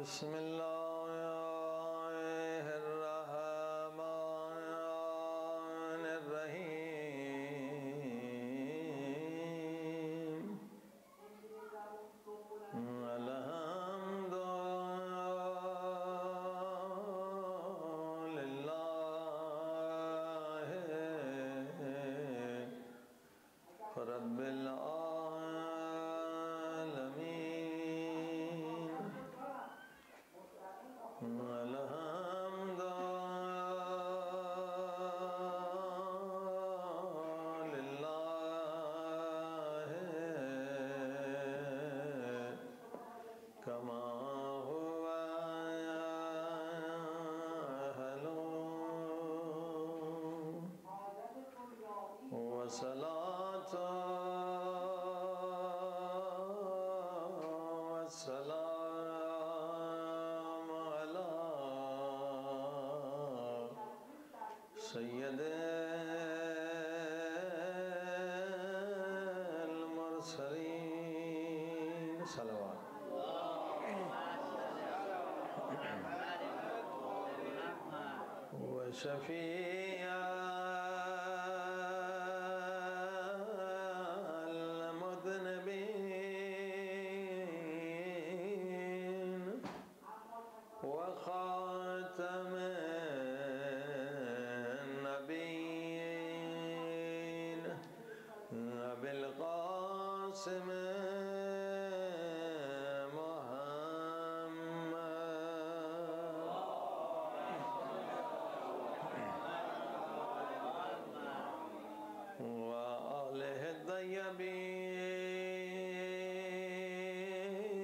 بسم الله الرحمن الرحيم الحمد لله رب العالمين الحمد لله كما هو أهل وصلاة والسلام على سيد المرسلين صلوات وشفيع المذنبين وخاتم النبيين أبي القاسم وآله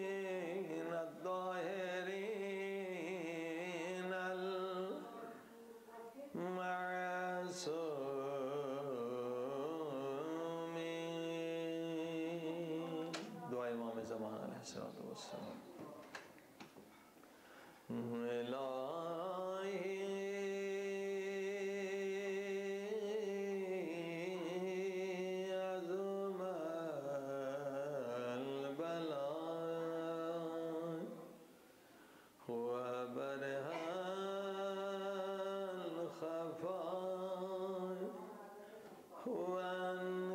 الطيبين الطاهرين المعصومين دعا امام زمان علیہ الصلوۃ والسلام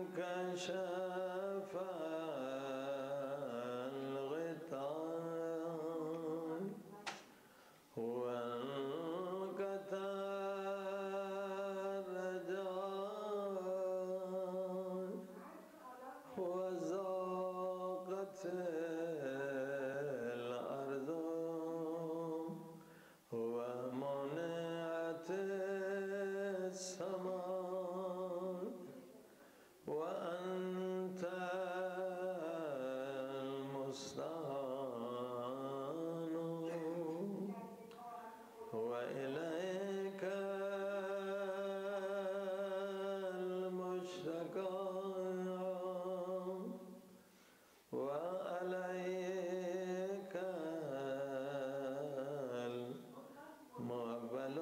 وانكشف الغطاء وانقطع الرجاء وضاقت الأرض ومنعت السماء وأنت المستعان وإليك المشتكى وعليك المقبل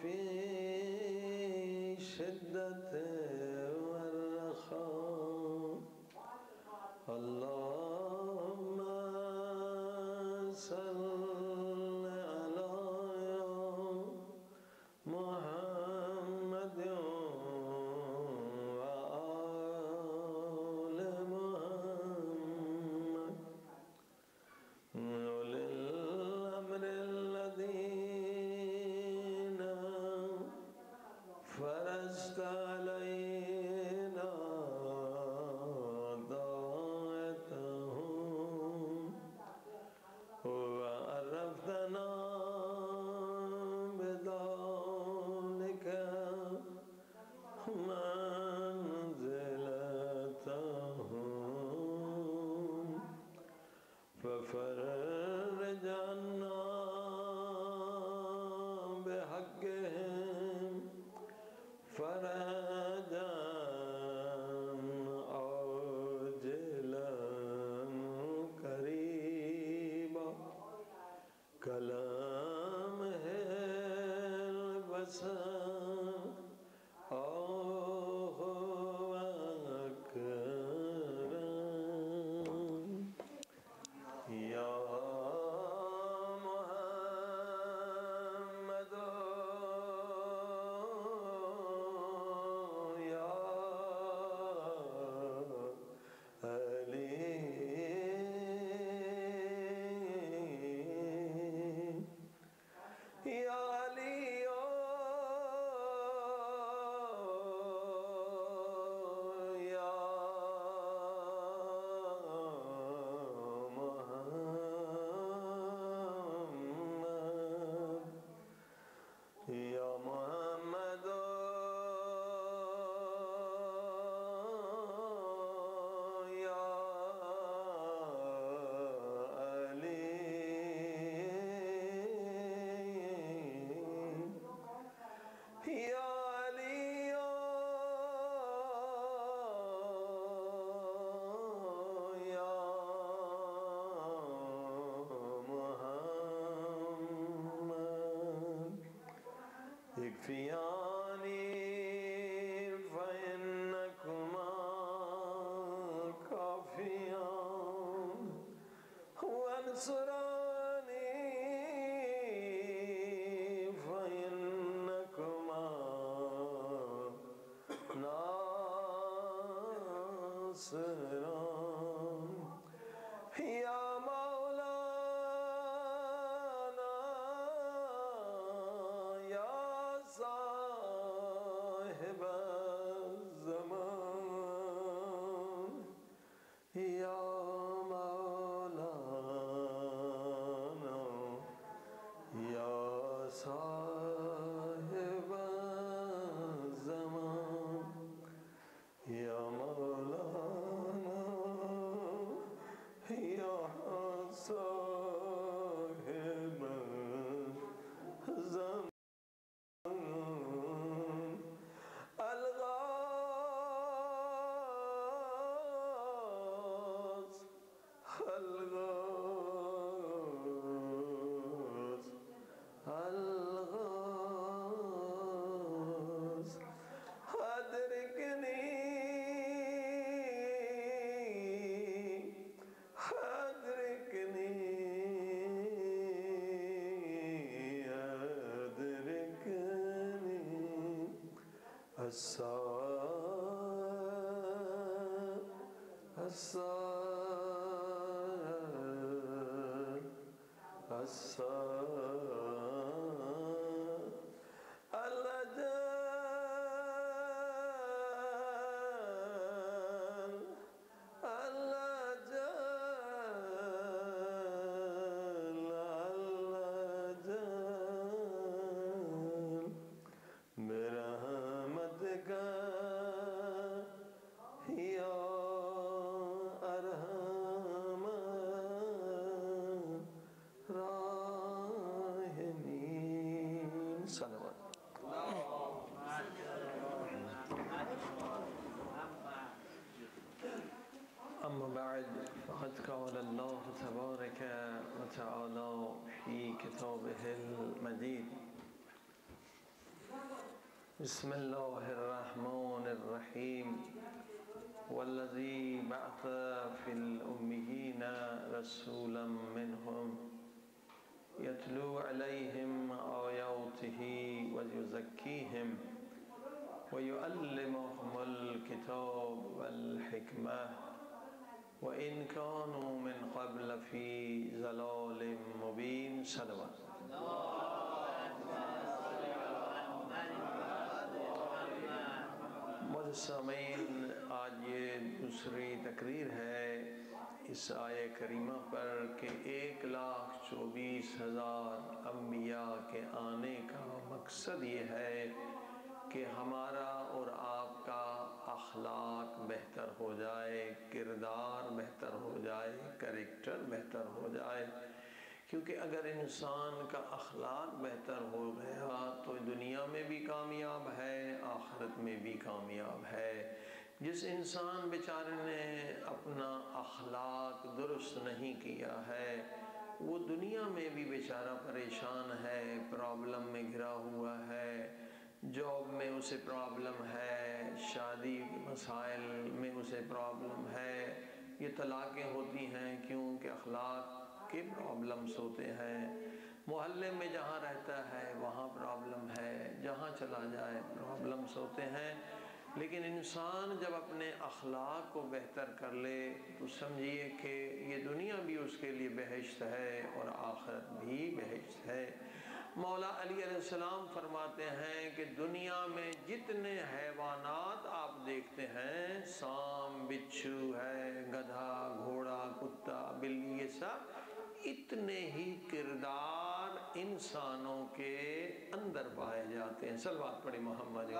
في شدة والرخاء اللهم صل على محمد وآل محمد أولي الأمر الذين فرضت علينا طاعتهم وعرفتنا بذلك منزلتهم ففرج عنا بحقهم فرجا عاجلا قريبا كلامه البصر ناصران یا مولانا یا صاحب الزمان یا مولانا یا صاحب الزمان یا مولانا یا صاحب الزمان الغاز الغاز الغاز أدركني أدركني أدركني برحمت کا یا ارحم الراحمین صلوات اما بعد فقد قال الله تبارك وتعالى في كتابه المجيد بسم الله الرحمن الرحيم والذي بعث في الأميين رسولا منهم يتلو عليهم آياته ويزكيهم ويعلمهم الكتاب والحكمة وإن كانوا من قبل في ضلال مبين صلوات سامعین، آج یہ دوسری تقریر ہے اس آیہ کریمہ پر کہ 1,24,000 انبیاء کے آنے کا مقصد یہ ہے کہ ہمارا اور آپ کا اخلاق بہتر ہو جائے، کردار بہتر ہو جائے، کریکٹر بہتر ہو جائے، کیونکہ اگر انسان کا اخلاق بہتر ہو گیا تو دنیا میں بھی کامیاب ہے، آخرت میں بھی کامیاب ہے۔ جس انسان بیچارے نے اپنا اخلاق درست نہیں کیا ہے وہ دنیا میں بھی بیچارہ پریشان ہے، پرابلم میں گھرا ہوا ہے، جاب میں اسے پرابلم ہے، شادی مسائل میں اسے پرابلم ہے، یہ طلاقیں ہوتی ہیں کیونکہ اخلاق کے پرابلمز ہوتے ہیں، محلے میں جہاں رہتا ہے وہاں پرابلم ہے، جہاں چلا جائے پرابلمز ہوتے ہیں۔ لیکن انسان جب اپنے اخلاق کو بہتر کر لے تو سمجھیے کہ یہ دنیا بھی اس کے لیے بہشت ہے اور آخرت بھی بہشت ہے۔ مولا علی علیہ السلام فرماتے ہیں کہ دنیا میں جتنے حیوانات آپ دیکھتے ہیں، سام، بچھو ہے، گدھا، گھوڑا، کتا، بلی، یہ سب اتنے ہی کردار انسانوں کے اندر پائے جاتے ہیں۔ صلوات پڑھی محمد۔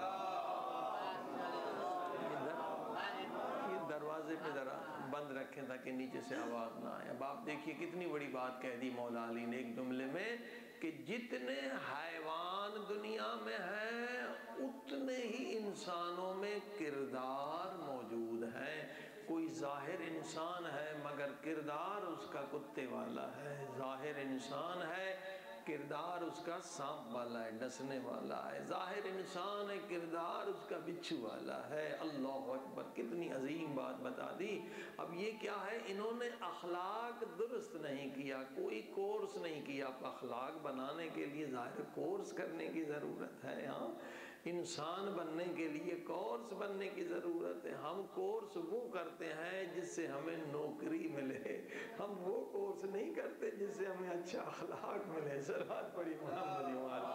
یہ دروازے پہ ذرا بند رکھیں تاکہ نیچے سے آواز نہ آئے۔ اب آپ دیکھیے کتنی بڑی بات کہہ دی مولا علی نے ایک جملے میں کہ جتنے حیوان دنیا میں ہیں اتنے ہی انسانوں میں کردار موجود ہیں۔ کوئی ظاہر انسان ہے مگر کردار اس کا کتے والا ہے، ظاہر انسان ہے کردار اس کا سانپ والا ہے، ڈسنے والا ہے، ظاہر انسان ہے کردار اس کا بچھو والا ہے۔ اللہ اکبر، کتنی عظیم بات بتا دی۔ اب یہ کیا ہے، انہوں نے اخلاق درست نہیں کیا، کوئی کورس نہیں کیا۔ اخلاق بنانے کے لیے ظاہر کورس کرنے کی ضرورت ہے، ہاں، انسان بننے کے لیے کورس بننے کی ضرورت ہے. ہم کورس وہ کرتے ہیں جس سے ہمیں نوکری ملے، ہم وہ کورس نہیں کرتے جس سے ہمیں اچھا اخلاق ملے. صلوات پڑھی محمد والا.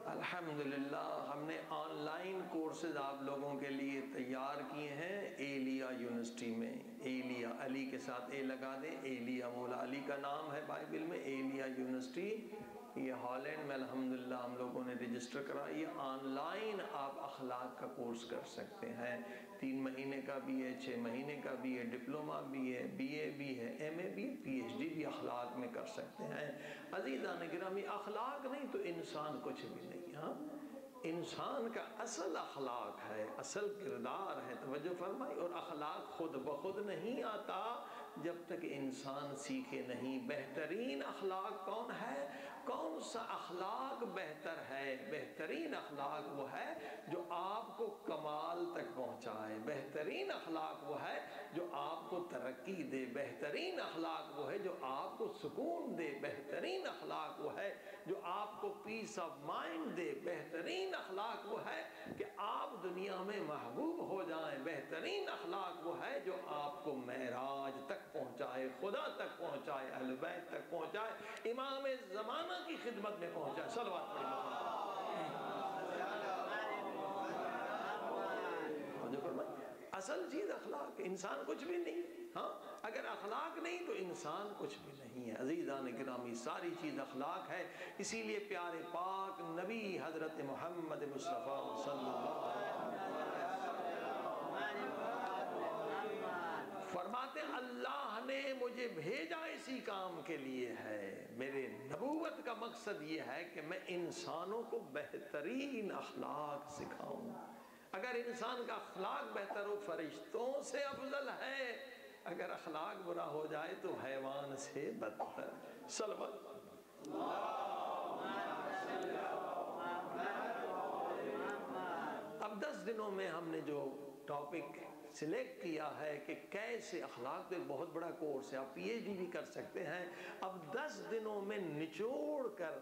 الحمدللہ ہم نے آن لائن کورسز آپ لوگوں کے لیے تیار کیے ہیں ایلیا یونیورسٹی میں. ایلیا، علی کے ساتھ اے لگا دیں، ایلیا مولا علی کا نام ہے بائبل میں. ایلیا یونیورسٹی یہ ہالینڈ میں الحمدللہ ہم لوگوں نے رجسٹر کرائی ہے. آن لائن آپ اخلاق کا کورس کر سکتے ہیں. 3 مہینے کا بھی ہے، 6 مہینے کا بھی ہے، ڈپلومہ بھی ہے، بی اے بھی ہے، ایم اے بھی، پی ایچ ڈی بھی اخلاق میں کر سکتے ہیں. عزیزان گرامی، اخلاق نہیں تو انسان کچھ بھی نہیں. ہاں، انسان کا اصل اخلاق ہے، اصل کردار ہے. توجہ فرمائی. اور اخلاق خود بخود نہیں آتا جب تک انسان سیکھے نہیں. بہترین اخلاق کون ہے؟ کون سا اخلاق بہتر ہے؟ بہترین اخلاق وہ ہے جو آپ کو کمال تک پہنچائے. بہترین اخلاق وہ ہے جو آپ کو ترقی دے. بہترین اخلاق وہ ہے جو آپ کو سکون دے. بہترین اخلاق وہ ہے جو آپ کو پیس آف مائنڈ دے. بہترین اخلاق وہ ہے کہ آپ دنیا میں محبوب ہو جائیں. بہترین اخلاق وہ ہے جو آپ کو معراج تک پہنچائے، خدا تک پہنچائے، اہل بیت تک پہنچائے، امام زمانہ کی خدمت میں پہنچائے. صلوات پڑھیں. اصل چیز اخلاق. انسان کچھ بھی نہیں. ہاں، اگر اخلاق نہیں تو انسان کچھ بھی نہیں ہے. عزیزان گرامی، ساری چیز اخلاق ہے. اسی لیے پیارے پاک نبی حضرت محمد مصطفیٰ صلی اللہ علیہ وسلم فرماتے ہیں اللہ نے مجھے بھیجا اسی کام کے لیے ہے. میرے نبوت کا مقصد یہ ہے کہ میں انسانوں کو بہترین اخلاق سکھاؤں. اگر انسان کا اخلاق بہتر ہو فرشتوں سے افضل ہے، اگر اخلاق برا ہو جائے تو حیوان سے بدتر. صلوات. اب 10 دنوں میں ہم نے جو ٹاپک سلیکٹ کیا ہے کہ کیسے اخلاق، تو ایک بہت بڑا کورس ہے، آپ پی ایچ ڈی بھی کر سکتے ہیں. اب 10 دنوں میں نچوڑ کر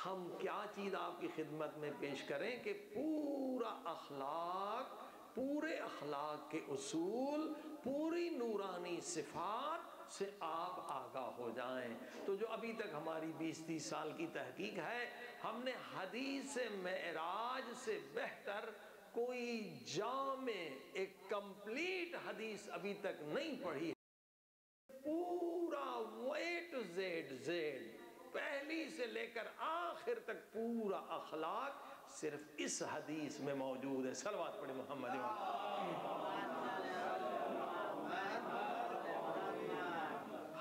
ہم کیا چیز آپ کی خدمت میں پیش کریں کہ پورا اخلاق، پورے اخلاق کے اصول، پوری نورانی صفات سے آپ آگاہ ہو جائیں. تو جو ابھی تک ہماری 20-30 سال کی تحقیق ہے، ہم نے حدیث معراج سے بہتر کوئی جامع ایک کمپلیٹ حدیث ابھی تک نہیں پڑھی. پورا A to Z پہلی سے لے کر آخر تک پورا اخلاق صرف اس حدیث میں موجود ہے. صلوات پڑھیں محمد.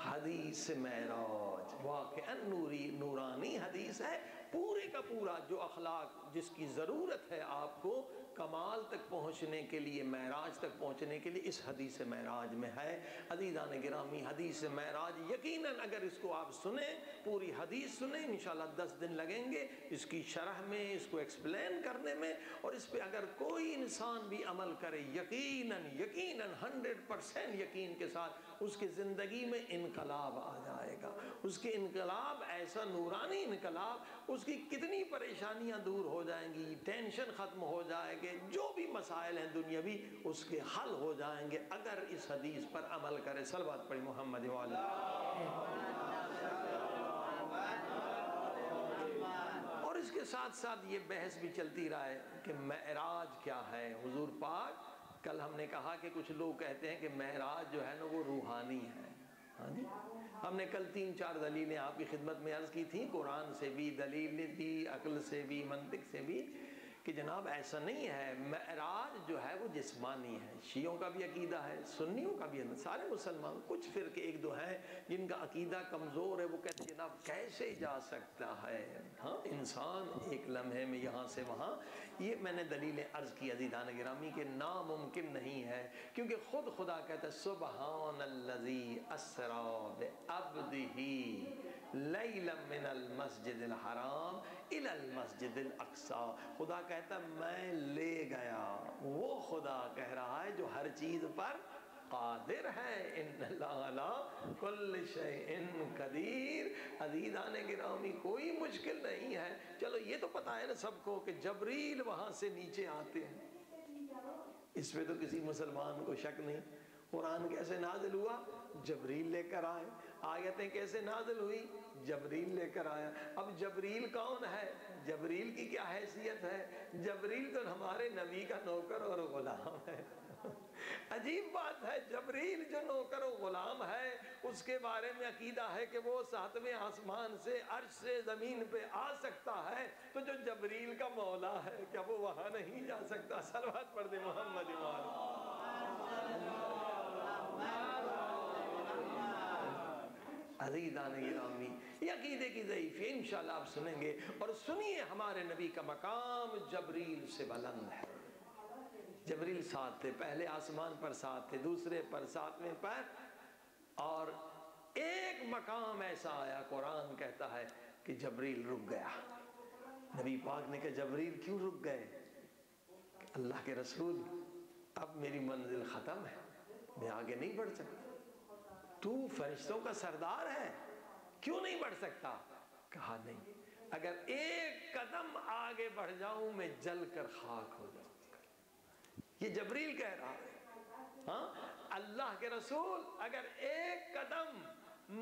حدیث معراج واقعاً نورانی حدیث ہے. پورے کا پورا جو اخلاق جس کی ضرورت ہے آپ کو کمال تک پہنچنے کے لیے، معراج تک پہنچنے کے لیے، اس حدیث معراج میں ہے. عزیزان گرامی، حدیث معراج یقیناً اگر اس کو آپ سنیں، پوری حدیث سنیں، انشاءاللہ 10 دن لگیں گے اس کی شرح میں، اس کو ایکسپلین کرنے میں. اور اس پہ اگر کوئی انسان بھی عمل کرے، یقیناً 100% یقین کے ساتھ اس کی زندگی میں انقلاب آ جائے گا. اس کے انقلاب ایسا نورانی انقلاب، اس کی کتنی پریشانیاں دور ہو جائیں گی، ٹینشن ختم ہو جائے گے، جو بھی مسائل ہیں دنیاوی اس کے حل ہو جائیں گے اگر اس حدیث پر عمل کرے. صلوات پڑھی محمد والا. اور اس کے ساتھ ساتھ یہ بحث بھی چلتی رہے کہ معراج کیا ہے. حضور پاک، کل ہم نے کہا کہ کچھ لوگ کہتے ہیں کہ معراج جو ہے نا وہ روحانی ہے. ہاں جی، ہم نے کل 3-4 دلیلیں آپ کی خدمت میں عرض کی تھیں، قرآن سے بھی دلیل دی، عقل سے بھی، منطق سے بھی، کہ جناب ایسا نہیں ہے. معراج جو ہے وہ جسمانی ہے. شیعوں کا بھی عقیدہ ہے، سنیوں کا بھی ہے، سارے مسلمان. کچھ فرقے 1-2 ہیں جن کا عقیدہ کمزور ہے، وہ کہتے ہیں جناب کیسے جا سکتا ہے ہاں انسان ایک لمحے میں یہاں سے وہاں. یہ میں نے دلیلیں عرض کی عزیزان گرامی کہ ناممکن نہیں ہے، کیونکہ خود خدا کہتا ہے سبحان الذی اسری بعبدہ لیلا من المسجد الحرام الی المسجد الاقصی. خدا کہتا ہے میں لے گیا. وہ خدا کہہ رہا ہے جو ہر چیز پر قادر ہے، ان اللہ علی کل شیء قدیر۔ عزیزان گرامی کوئی مشکل نہیں ہے۔ چلو یہ تو پتہ ہے نا سب کو کہ جبریل وہاں سے نیچے آتے ہیں، اس پہ تو کسی مسلمان کو شک نہیں۔ قرآن کیسے نازل ہوا؟ جبریل لے کر آئے۔ آیتیں کیسے نازل ہوئی؟ جبریل لے کر آیا۔ اب جبریل کون ہے؟ جبریل کی کیا حیثیت ہے؟ جبریل تو ہمارے نبی کا نوکر اور غلام ہے۔ عجیب بات ہے، جبریل جو نوکر و غلام ہے اس کے بارے میں عقیدہ ہے کہ وہ ساتویں آسمان سے عرش سے زمین پہ آ سکتا ہے، تو جو جبریل کا مولا ہے کیا وہ وہاں نہیں جا سکتا؟ صلوات پڑھ دے محمد وآلہ۔ عزیزان گرامی یہ عقیدے کی ضعیف ہے، انشاءاللہ آپ سنیں گے۔ اور سنیے ہمارے نبی کا مقام جبریل سے بلند ہے۔ جبریل 7 تھے، پہلے آسمان پر 7 تھے، دوسرے پر 7ویں پر، اور ایک مقام ایسا آیا قرآن کہتا ہے کہ جبریل رک گیا۔ نبی پاک نے کہا جبریل کیوں رک گئے؟ اللہ کے رسول اب میری منزل ختم ہے، میں آگے نہیں بڑھ سکتا، تو فرشتوں کا سردار ہے، کیوں نہیں بڑھ سکتا؟ کہا نہیں، اگر ایک قدم آگے بڑھ جاؤں میں جل کر خاک ہو جاؤں گا۔ یہ جبریل کہہ رہا ہے، ہاں اللہ کے رسول اگر ایک قدم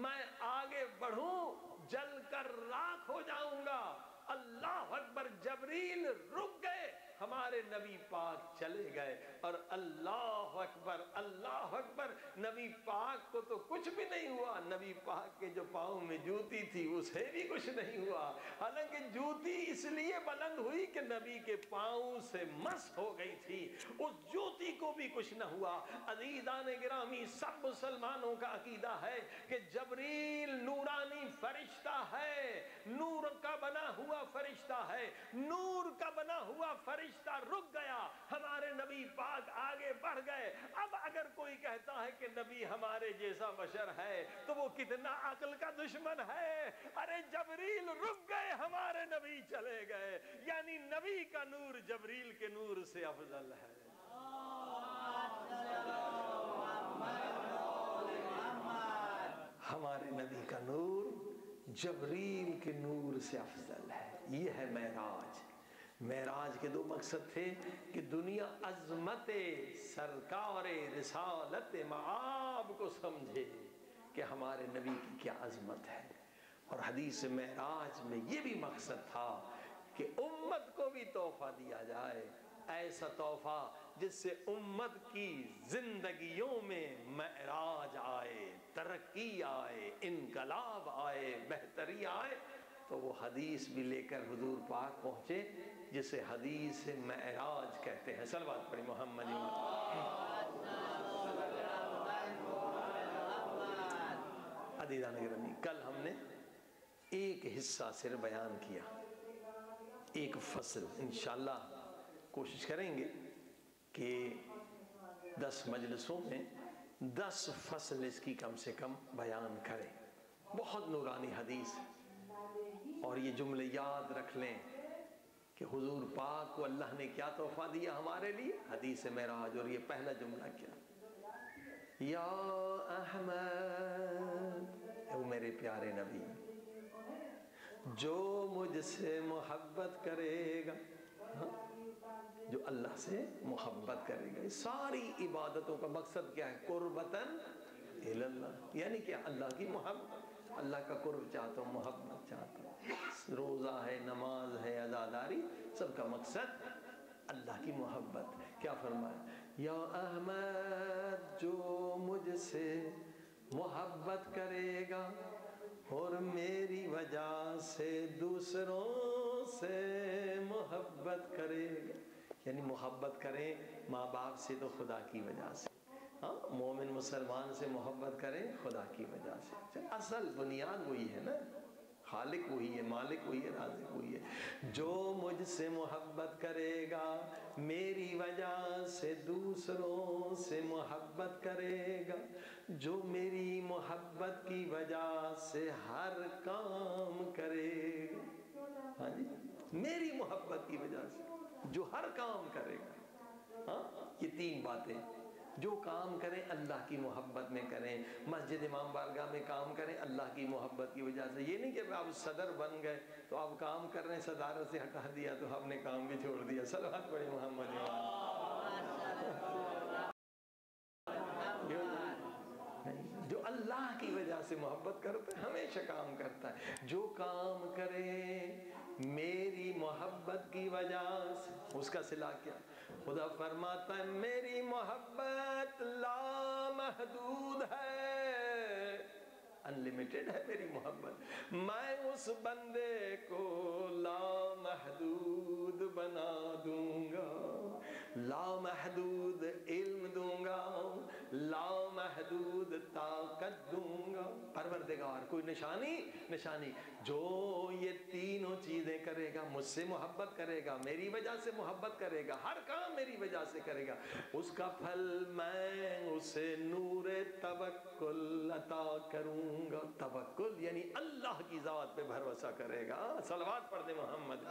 میں آگے بڑھوں جل کر راکھ ہو جاؤں گا۔ اللہ اکبر، جبریل رک گئے، ہمارے نبی پاک چلے گئے، اور اللہ اکبر اللہ اکبر، نبی پاک کو تو کچھ بھی نہیں ہوا۔ نبی پاک کے جو پاؤں میں جوتی تھی اسے بھی کچھ نہیں ہوا، حالانکہ جوتی اس لیے بلند ہوئی کہ نبی کے پاؤں سے مس ہو گئی تھی، اس جوتی کو بھی کچھ نہ ہوا۔ عزیزان گرامی سب مسلمانوں کا عقیدہ ہے کہ جبریل نورانی فرشتہ ہے، نور کا بنا ہوا فرشتہ ہے، نور کا بنا ہوا فرشتہ رک گیا، ہمارے نبی پاک آگے بڑھ گئے۔ اب اگر کوئی کہتا ہے کہ نبی ہمارے جیسا بشر ہے تو وہ کتنا عقل کا دشمن ہے۔ ارے جبریل رک گئے، ہمارے نبی چلے گئے، یعنی نبی کا نور جبریل کے نور سے افضل ہے۔ ہمارے نبی کا نور جبریل کے نور سے افضل ہے۔ یہ ہے معراج۔ معراج کے 2 مقصد تھے کہ دنیا عظمت سرکار رسالت معاب کو سمجھے کہ ہمارے نبی کی کیا عظمت ہے، اور حدیث معراج میں یہ بھی مقصد تھا کہ امت کو بھی تحفہ دیا جائے، ایسا تحفہ جس سے امت کی زندگیوں میں معراج آئے، ترقی آئے، انقلاب آئے، بہتری آئے۔ تو وہ حدیث بھی لے کر حضور پاک پہنچے جسے حدیث معراج کہتے ہیں۔ صلوات پڑھی محمد۔ عزیزان گرامی کل ہم نے ایک حصہ صرف بیان کیا، ایک فصل، انشاءاللہ کوشش کریں گے کہ 10 مجلسوں میں 10 فصل اس کی کم سے کم بیان کریں۔ بہت نورانی حدیث ہے، اور یہ جملے یاد رکھ لیں کہ حضور پاک کو اللہ نے کیا تحفہ دیا ہمارے لیے، حدیث معراج۔ اور یہ پہلا جملہ کیا؟ یا احمد، اے میرے پیارے نبی، جو مجھ سے محبت کرے گا، جو اللہ سے محبت کرے گا۔ ساری عبادتوں کا مقصد کیا ہے؟ قربتاً الی اللہ، یعنی کہ اللہ کی محبت، اللہ کا قرب چاہتا ہوں، محبت چاہتا ہوں۔ روزہ ہے، نماز ہے، عزاداری، سب کا مقصد اللہ کی محبت۔ کیا فرمایا؟ یا احمد، جو مجھ سے محبت کرے گا اور میری وجہ سے دوسروں سے محبت کرے گا، یعنی محبت کریں ماں باپ سے تو خدا کی وجہ سے، ہاں مومن مسلمان سے محبت کریں خدا کی وجہ سے۔ اصل بنیاد وہی ہے نا، خالق وہی ہے، مالک وہی ہے، رازق وہی ہے۔ جو مجھ سے محبت کرے گا میری وجہ سے دوسروں سے محبت کرے گا، جو میری محبت کی وجہ سے ہر کام کرے گا، ہاں جی، میری محبت کی وجہ سے جو ہر کام کرے گا۔ ہاں یہ 3 باتیں، جو کام کریں اللہ کی محبت میں کریں. مسجد امام بارگاہ میں کام کریں اللہ کی محبت کی وجہ سے. یہ نہیں کہ آپ صدر بن گئے تو آپ کام کر رہے ہیں, صدارت سے ہٹا دیا تو آپ نے کام بھی چھوڑ دیا. صلوات پڑھیں محمد. جو اللہ کی وجہ سے محبت کرتا ہے ہمیشہ کام کرتا ہے. جو کام کرے میری محبت کی وجہ سے, اس کا صلہ کیا؟ خدا فرماتا ہے میری محبت لامحدود ہے, انلمیٹڈ ہے میری محبت. میں اس بندے کو لامحدود بنا دوں گا, لامحدود علم دوں گا, لامحدود طاقت دوں گا. پروردگار کوئی نشانی جو یہ تینوں چیزیں کرے گا, مجھ سے محبت کرے گا, میری وجہ سے محبت کرے گا, ہر کام میری وجہ سے کرے گا, اس کا پھل میں اسے نور توکل عطا کروں گا. توکل یعنی اللہ کی ذات پہ بھروسہ کرے گا. صلوات پڑھ دے محمد.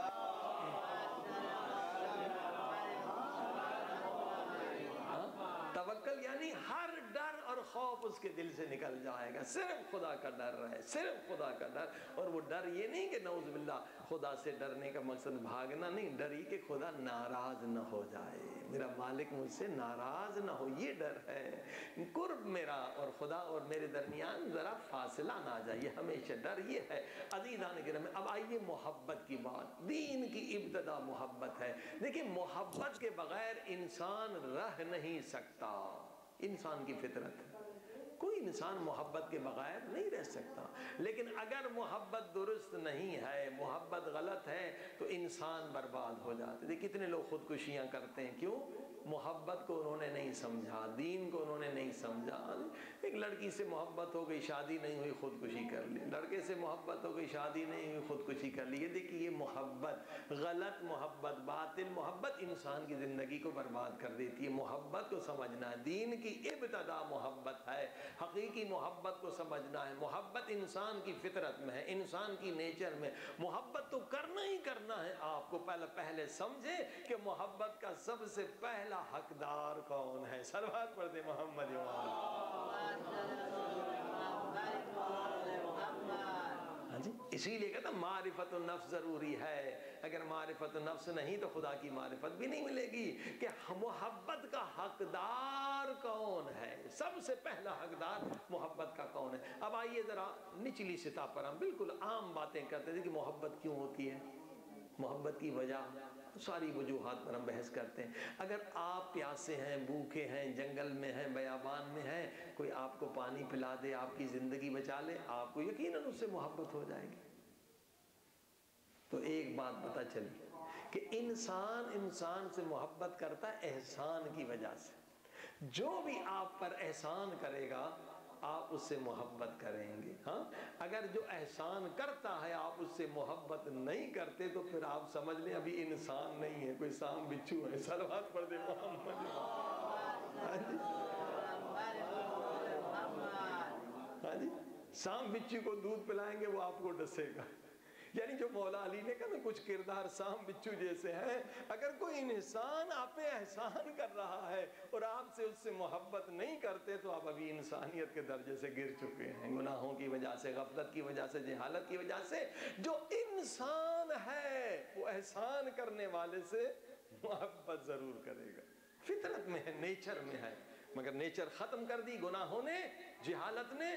توکل یعنی ہر ڈر اور خوف اس کے دل سے نکل جائے گا, صرف خدا کا ڈر رہے, صرف خدا کا ڈر. اور وہ ڈر یہ نہیں کہ نعوذ باللہ خدا سے ڈرنے کا مقصد بھاگنا نہیں, ڈر یہ کہ خدا ناراض نہ ہو جائے, میرا مالک مجھ سے ناراض نہ ہو, یہ ڈر ہے. قرب میرا اور خدا اور میرے درمیان ذرا فاصلہ نہ آ جائے, یہ ہمیشہ ڈر یہ ہے. عزیزان گرامی اب آئیے محبت کی بات. دین کی ابتدا محبت ہے. دیکھیں محبت کے بغیر انسان رہ نہیں سکتا, انسان کی فطرت ہے. کوئی انسان محبت کے بغیر نہیں رہ سکتا. لیکن اگر محبت درست نہیں ہے, محبت غلط ہے, تو انسان برباد ہو جاتے. کتنے لوگ خودکشیاں کرتے ہیں, کیوں؟ محبت کو انہوں نے نہیں سمجھا, دین کو انہوں نے نہیں سمجھا. ایک لڑکی سے محبت ہو گئی, شادی نہیں ہوئی, خودکشی کر لی. لڑکے سے محبت ہو گئی, شادی نہیں ہوئی, خودکشی کر لی. یہ دیکھیے یہ محبت, غلط محبت, باطل محبت انسان کی زندگی کو برباد کر دیتی ہے. محبت کو سمجھنا ہے, دین کی ابتدا محبت ہے. حقیقی محبت کو سمجھنا ہے. محبت انسان کی فطرت میں ہے, انسان کی نیچر میں. محبت تو کرنا ہی کرنا ہے. آپ کو پہلے سمجھے کہ محبت کا سب سے پہلا حقدار کون ہے. صلوات پڑھ دے محمد. ہاں جی, اسی لیے کہتا معرفت النفس ضروری ہے. اگر معرفت النفس نہیں تو خدا کی معرفت بھی نہیں ملے گی. کہ محبت کا حقدار کون ہے, سب سے پہلا حقدار محبت کا کون ہے. اب آئیے ذرا نچلی سطح پر ہم بالکل عام باتیں کرتے ہیں کہ محبت کیوں ہوتی ہے, محبت کی وجہ, ساری وجوہات پر ہم بحث کرتے ہیں. اگر آپ پیاسے ہیں, بھوکے ہیں, جنگل میں ہیں, بیابان میں ہیں, کوئی آپ کو پانی پلا دے, آپ کی زندگی بچا لے, آپ کو یقیناً اس سے محبت ہو جائے گی. تو ایک بات پتہ چلی کہ انسان سے محبت کرتا ہے احسان کی وجہ سے. جو بھی آپ پر احسان کرے گا آپ اس سے محبت کریں گے. ہاں, اگر جو احسان کرتا ہے آپ اس سے محبت نہیں کرتے تو پھر آپ سمجھ لیں ابھی انسان نہیں ہے, کوئی سام بچھو ہے. صلوات پڑھ دے محمد. ہاں جی, سام بچھو کو دودھ پلائیں گے وہ آپ کو ڈسے گا. یعنی جو مولا علی نے کہا نا کچھ کردار سام بچھو جیسے ہیں. اگر کوئی انسان آپ پہ احسان کر رہا ہے اور آپ سے اس سے محبت نہیں کرتے تو آپ ابھی انسانیت کے درجے سے گر چکے ہیں, گناہوں کی وجہ سے, غفلت کی وجہ سے, جہالت کی وجہ سے. جو انسان ہے وہ احسان کرنے والے سے محبت ضرور کرے گا, فطرت میں ہے, نیچر میں ہے. مگر نیچر ختم کر دی گناہوں نے, جہالت نے,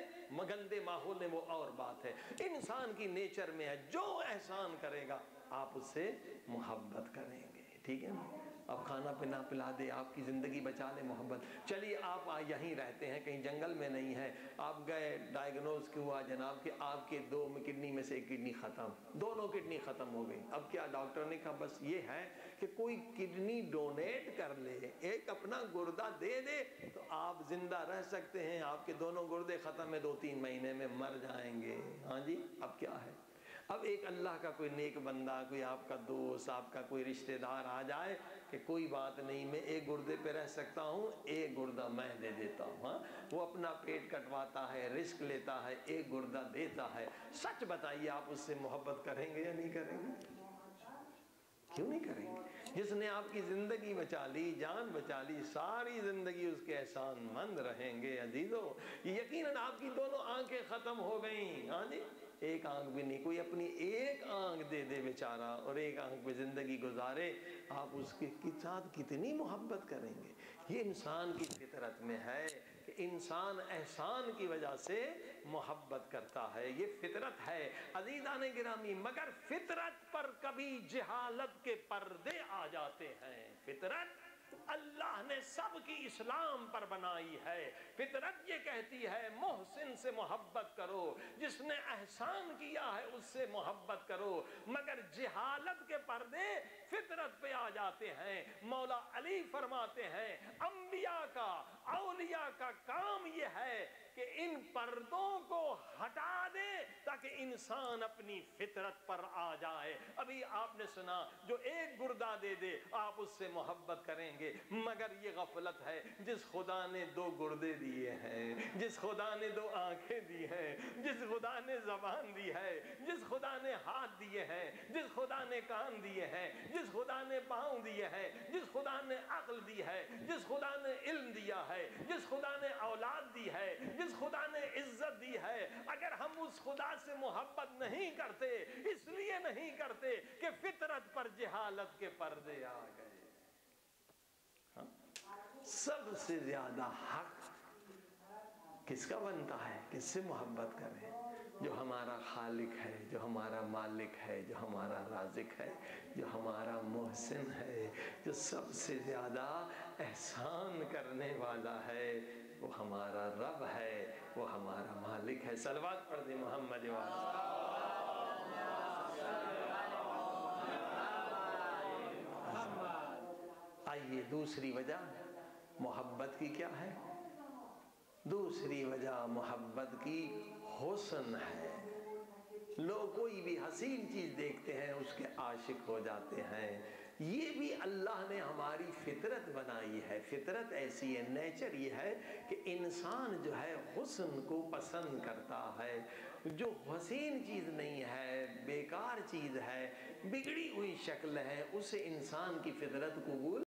گندے ماحول نے, وہ اور بات ہے. انسان کی نیچر میں ہے, جو احسان کرے گا آپ اس سے محبت کریں گے. ٹھیک ہے نا, اب کھانا پینا پلا دے, آپ کی زندگی بچا لے, محبت. چلیے آپ یہیں رہتے ہیں, کہیں جنگل میں نہیں ہے, آپ گئے, ڈائیگنوز ہوا جناب کہ آپ کے 2 کڈنی میں سے ایک کڈنی ختم, دونوں کڈنی ختم ہو گئی. اب کیا ڈاکٹر نے کہا بس یہ ہے کہ کوئی کڈنی ڈونیٹ کر لے, ایک اپنا گردہ دے دے تو آپ زندہ رہ سکتے ہیں. آپ کے دونوں گردے ختم ہے, 2-3 مہینے میں مر جائیں گے. ہاں جی, اب کیا ہے, اب ایک اللہ کا کوئی نیک بندہ, کوئی آپ کا دوست, آپ کا کوئی رشتہ دار آ جائے کہ کوئی بات نہیں, میں ایک گردے پہ رہ سکتا ہوں, ایک گردہ میں دے دیتا ہوں. ہاں, وہ اپنا پیٹ کٹواتا ہے, رسک لیتا ہے, ایک گردہ دیتا ہے. سچ بتائیے آپ اس سے محبت کریں گے یا نہیں کریں گے؟ کیوں نہیں کریں گے؟ جس نے آپ کی زندگی بچا لی، جان بچا لی، ساری زندگی اس کے احسان مند رہیں گے عزیزو۔ یقیناً آپ کی دونوں آنکھیں ختم ہو گئیں، ہاں جی، ایک آنکھ بھی نہیں، کوئی اپنی ایک آنکھ دے دے بیچارہ اور ایک آنکھ پہ زندگی گزارے، آپ اس کے ساتھ کتنی محبت کریں گے؟ یہ انسان کی فطرت میں ہے کہ انسان احسان کی وجہ سے محبت کرتا ہے، یہ فطرت ہے عزیزان گرامی۔ مگر فطرت پر کبھی جہالت کے پردے آ جاتے ہیں۔ فطرت اللہ نے سب کی اسلام پر بنائی ہے، فطرت یہ کہتی ہے محسن سے محبت کرو، جس نے احسان کیا ہے اس سے محبت کرو، مگر جہالت کے پردے فطرت پہ آ جاتے ہیں۔ مولا علی فرماتے ہیں انبیاء کا، اولیاء کا کام یہ ہے کہ ان پردوں کو ہٹا دے تاکہ انسان اپنی فطرت پر آ جائے۔ ابھی آپ نے سنا جو ایک گردہ دے دے آپ اس سے محبت کریں گے، مگر یہ غفلت ہے جس خدا نے دو گردے دیے ہیں، جس خدا نے دو آنکھیں دی ہیں، جس خدا نے زبان دی ہے، جس خدا نے ہاتھ دیے ہیں، جس خدا نے کان دیے ہیں، جس خدا نے پاؤں دیے ہیں، جس خدا نے عقل دی ہے، جس خدا نے علم دیا ہے، جس خدا نے اولاد دی ہے، جس خدا نے عزت دی ہے، اگر ہم اس خدا سے محبت نہیں کرتے، اس لیے نہیں کرتے کہ فطرت پر جہالت کے پردے آ گئے۔ سب سے زیادہ حق کس کا بنتا ہے؟ کس سے محبت کریں؟ جو ہمارا خالق ہے، جو ہمارا مالک ہے، جو ہمارا رازق ہے، جو ہمارا محسن ہے، جو سب سے زیادہ احسان کرنے والا ہے، وہ ہمارا رب ہے، وہ ہمارا مالک ہے۔ صلوات پڑھ دیں محمد وعلیہ۔ آئیے دوسری وجہ محبت کی کیا ہے؟ دوسری وجہ محبت کی حسن ہے۔ لوگ کوئی بھی حسین چیز دیکھتے ہیں اس کے عاشق ہو جاتے ہیں۔ یہ بھی اللہ نے ہماری فطرت بنائی ہے۔ فطرت ایسی ہے، نیچر یہ ہے کہ انسان جو ہے حسن کو پسند کرتا ہے۔ جو حسین چیز نہیں ہے، بیکار چیز ہے، بگڑی ہوئی شکل ہے، اسے انسان کی فطرت قبول،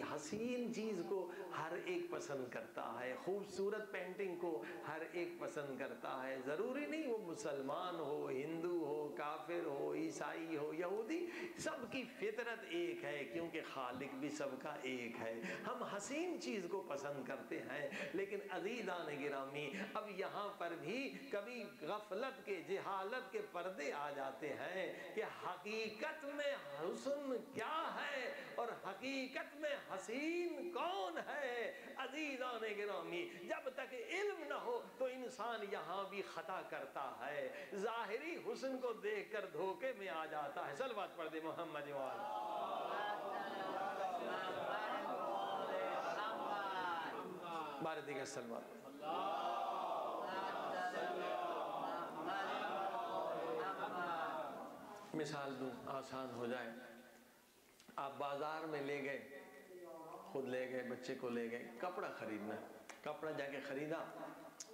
حسین چیز کو ہر ایک پسند کرتا ہے، خوبصورت پینٹنگ کو ہر ایک پسند کرتا ہے۔ ضروری نہیں وہ مسلمان ہو، ہندو ہو، کافر ہو، عیسائی ہو، یہودی، سب کی فطرت ایک ہے کیونکہ خالق بھی سب کا ایک ہے۔ ہم حسین چیز کو پسند کرتے ہیں، لیکن عزیزان گرامی اب یہاں پر بھی کبھی غفلت کے، جہالت کے پردے آ جاتے ہیں کہ حقیقت میں حسن کیا ہے اور حقیقت میں حسین کون ہے۔ عزیزان گرامی جب تک علم نہ ہو تو انسان یہاں بھی خطا کرتا ہے، ظاہری حسن کو دیکھ کر دھوکے میں آ جاتا ہے۔ صلوات پڑھ دے محمد وعلیہ۔ بارے دیگر صلوات۔ مثال دوں آسان ہو جائے، آپ بازار میں لے گئے، خود لے گئے، بچے کو لے گئے، کپڑا خریدنا، کپڑا جا کے خریدا،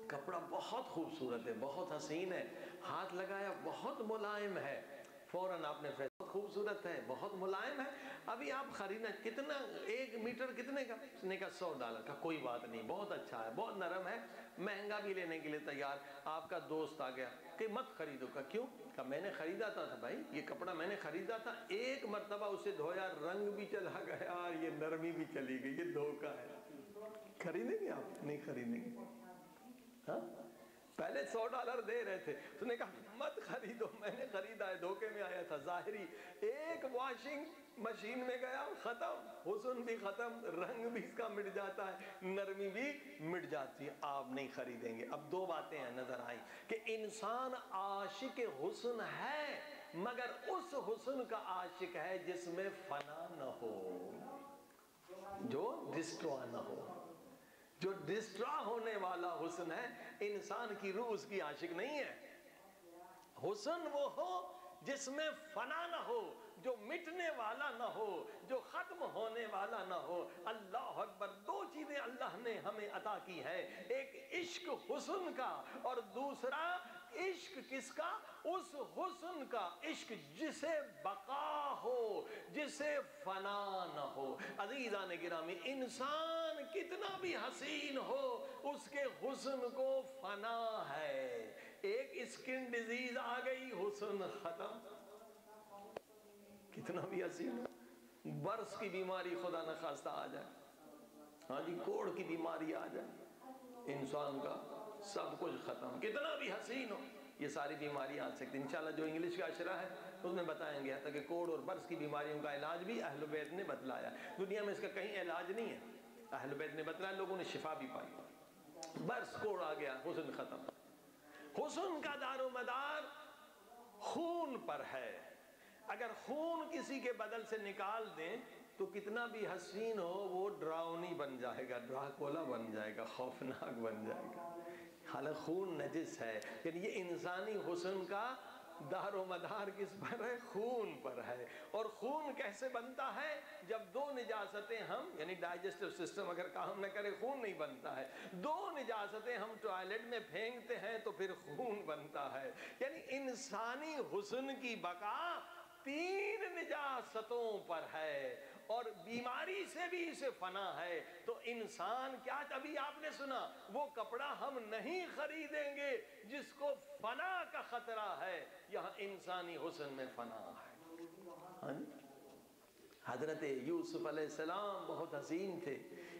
کپڑا بہت خوبصورت ہے، بہت حسین ہے، ہاتھ لگایا بہت ملائم ہے، فوراً آپ نے بہت خوبصورت ہے، بہت ملائم ہے، ابھی آپ خریدنا، کتنا 1 میٹر کتنے کا؟ اس نے کہا $100 کا۔ کوئی بات نہیں، بہت اچھا ہے، بہت نرم ہے، مہنگا بھی لینے کے لیے تیار۔ آپ کا دوست آ گیا کہ مت خریدو، کا کیوں؟ کہا میں نے خریدا تھا بھائی، یہ کپڑا میں نے خریدا تھا، ایک مرتبہ اسے دھویا، رنگ بھی چلا گیا اور یہ نرمی بھی چلی گئی، یہ دھوکا ہے۔ خریدیں گے آپ؟ نہیں خریدیں گے۔ ہاں پہلے $100 دے رہے تھے، اس نے کہا مت خریدو، میں نے خریدا ہے، دھوکے میں آیا تھا۔ ظاہری ایک واشنگ مشین میں گیا، ختم، حسن بھی ختم، رنگ بھی اس کا مٹ جاتا ہے، نرمی بھی مٹ جاتی ہے، آپ نہیں خریدیں گے۔ اب 2 باتیں ہیں نظر آئی کہ انسان عاشق حسن ہے، مگر اس حسن کا عاشق ہے جس میں فنا نہ ہو، جو ڈسٹرا نہ ہو۔ جو ڈسٹرا ہونے والا حسن ہے، انسان کی روح اس کی عاشق نہیں ہے۔ حسن وہ ہو جس میں فنا نہ ہو، جو مٹنے والا نہ ہو، جو ختم ہونے والا نہ ہو۔ اللہ اکبر! 2 چیزیں اللہ نے ہمیں عطا کی ہے، ایک عشق حسن کا اور دوسرا عشق کس کا؟ اس حسن کا عشق جسے بقا ہو، جسے فنا نہ ہو۔ عزیزان گرامی، انسان کتنا بھی حسین ہو، اس کے حسن کو فنا ہے۔ ایک اسکن ڈیزیز آ گئی، حسن ختم۔ کتنا بھی حسین ہو، برس کی بیماری خدا نخواستہ آ جائے، ہاں جی، کوڑ کی بیماری آ جائے، انسان کا سب کچھ ختم۔ کتنا بھی حسین ہو، یہ ساری بیماری آ سکتی۔ انشاءاللہ جو انگلش کا اشرہ ہے اس میں بتائیں گے، حتیٰ کہ کوڑ اور برس کی بیماریوں کا علاج بھی اہل بیت نے بتلایا۔ دنیا میں اس کا کہیں علاج نہیں ہے، اہل بیت نے بتلایا، لوگوں نے شفا بھی پائی۔ برس کوڑ آ گیا، حسن ختم۔ حسن کا دار و مدار خون پر ہے۔ اگر خون کسی کے بدن سے نکال دیں تو کتنا بھی حسین ہو وہ ڈراؤنی بن جائے گا، ڈراکولا بن جائے گا، خوفناک بن جائے گا۔ حالانکہ خون نجس ہے، یعنی یہ انسانی حسن کا دار و مدار کس پر ہے؟ خون پر ہے۔ اور خون کیسے بنتا ہے؟ جب دو نجاستیں ہم، یعنی ڈائجسٹو سسٹم اگر کام نہ کرے خون نہیں بنتا ہے، دو نجاستیں ہم ٹوائلٹ میں پھینکتے ہیں تو پھر خون بنتا ہے۔ یعنی انسانی حسن کی بقا تین نجاستوں پر ہے، اور بیماری سے بھی اسے فنا ہے۔ تو انسان کیا، ابھی آپ نے سنا، وہ کپڑا ہم نہیں خریدیں گے جس کو فنا کا خطرہ ہے، یہاں انسانی حسن میں فنا ہے۔ حضرت یوسف علیہ السلام بہت حسین تھے،